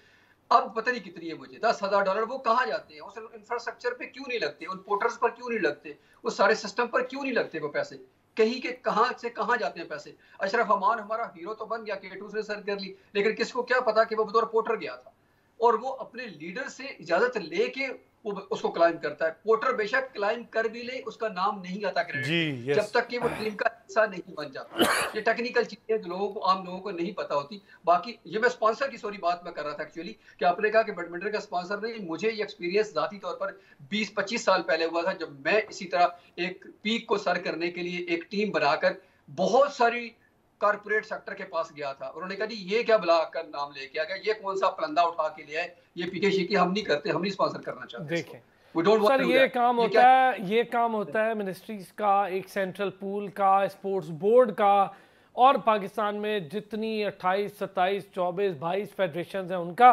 अब पता नहीं कितनी है मुझे, $10,000 वो कहाँ जाते हैं? उस इंफ्रास्ट्रक्चर पे क्यों नहीं लगते? उन पोर्टर्स पर क्यों नहीं लगते? उस सारे सिस्टम पर क्यों नहीं लगते वो पैसे? कहीं के कहाँ से कहाँ जाते हैं पैसे? अशरफ अमान हमारा हीरो तो बन गया, K2 से सर कर ली, लेकिन किसको क्या पता कि वो बतौर पोर्टर गया था और वो अपने लीडर से इजाजत लेके वो उसको क्लाइम करता है। पोर्टर बेशक क्लाइम कर भी ले, उसका नाम नहीं आता क्रेडिट, जब तक कि वो टीम का हिस्सा नहीं बन जाता। ये टेक्निकल चीजें जो लोगों को, आम लोगों को नहीं पता होती। बाकी ये मैं स्पॉन्सर की सॉरी बात मैं कर रहा था एक्चुअली, कि आपने कहा कि बैडमिंटन का स्पॉन्सर नहीं, मुझे ये एक्सपीरियंस जाती तौर पर 20-25 साल पहले हुआ था, जब मैं इसी तरह एक पीक को सर करने के लिए एक टीम बनाकर बहुत सारी कारपोरेट सेक्टर के पास गया था। उन्होंने कहा जी ये क्या बुला कर नाम लेके आ गया, ये कौन सा पलंदा उठा के ले आए, ये पीके शीके हम नहीं करते, हम नहीं स्पॉन्सर करना चाहते। देखें सर, ये काम होता है, ये काम होता है मिनिस्ट्रीज का, एक सेंट्रल पूल का, स्पोर्ट्स बोर्ड का, और पाकिस्तान में जितनी 28, 27, 24, 22 फेडरेशन हैं उनका।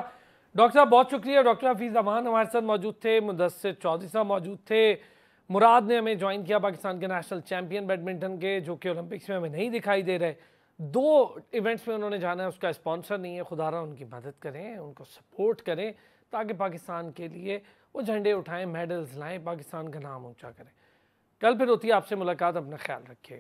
डॉक्टर साहब बहुत शुक्रिया। डॉक्टर हफीज़ अमान हमारे साथ मौजूद थे, मुदस्सिर चौधरी साहब मौजूद थे, मुराद ने हमें ज्वाइन किया, पाकिस्तान के नेशनल चैंपियन बैडमिंटन के, जो कि ओलंपिक्स में हमें नहीं दिखाई दे रहे। 2 इवेंट्स में उन्होंने जाना है, उसका स्पॉन्सर नहीं है। खुदारा उनकी मदद करें, उनको सपोर्ट करें, ताकि पाकिस्तान के लिए वो झंडे उठाएं, मेडल्स लाएं, पाकिस्तान का नाम ऊंचा करें। कल फिर होती है आपसे मुलाकात, अपना ख्याल रखिए।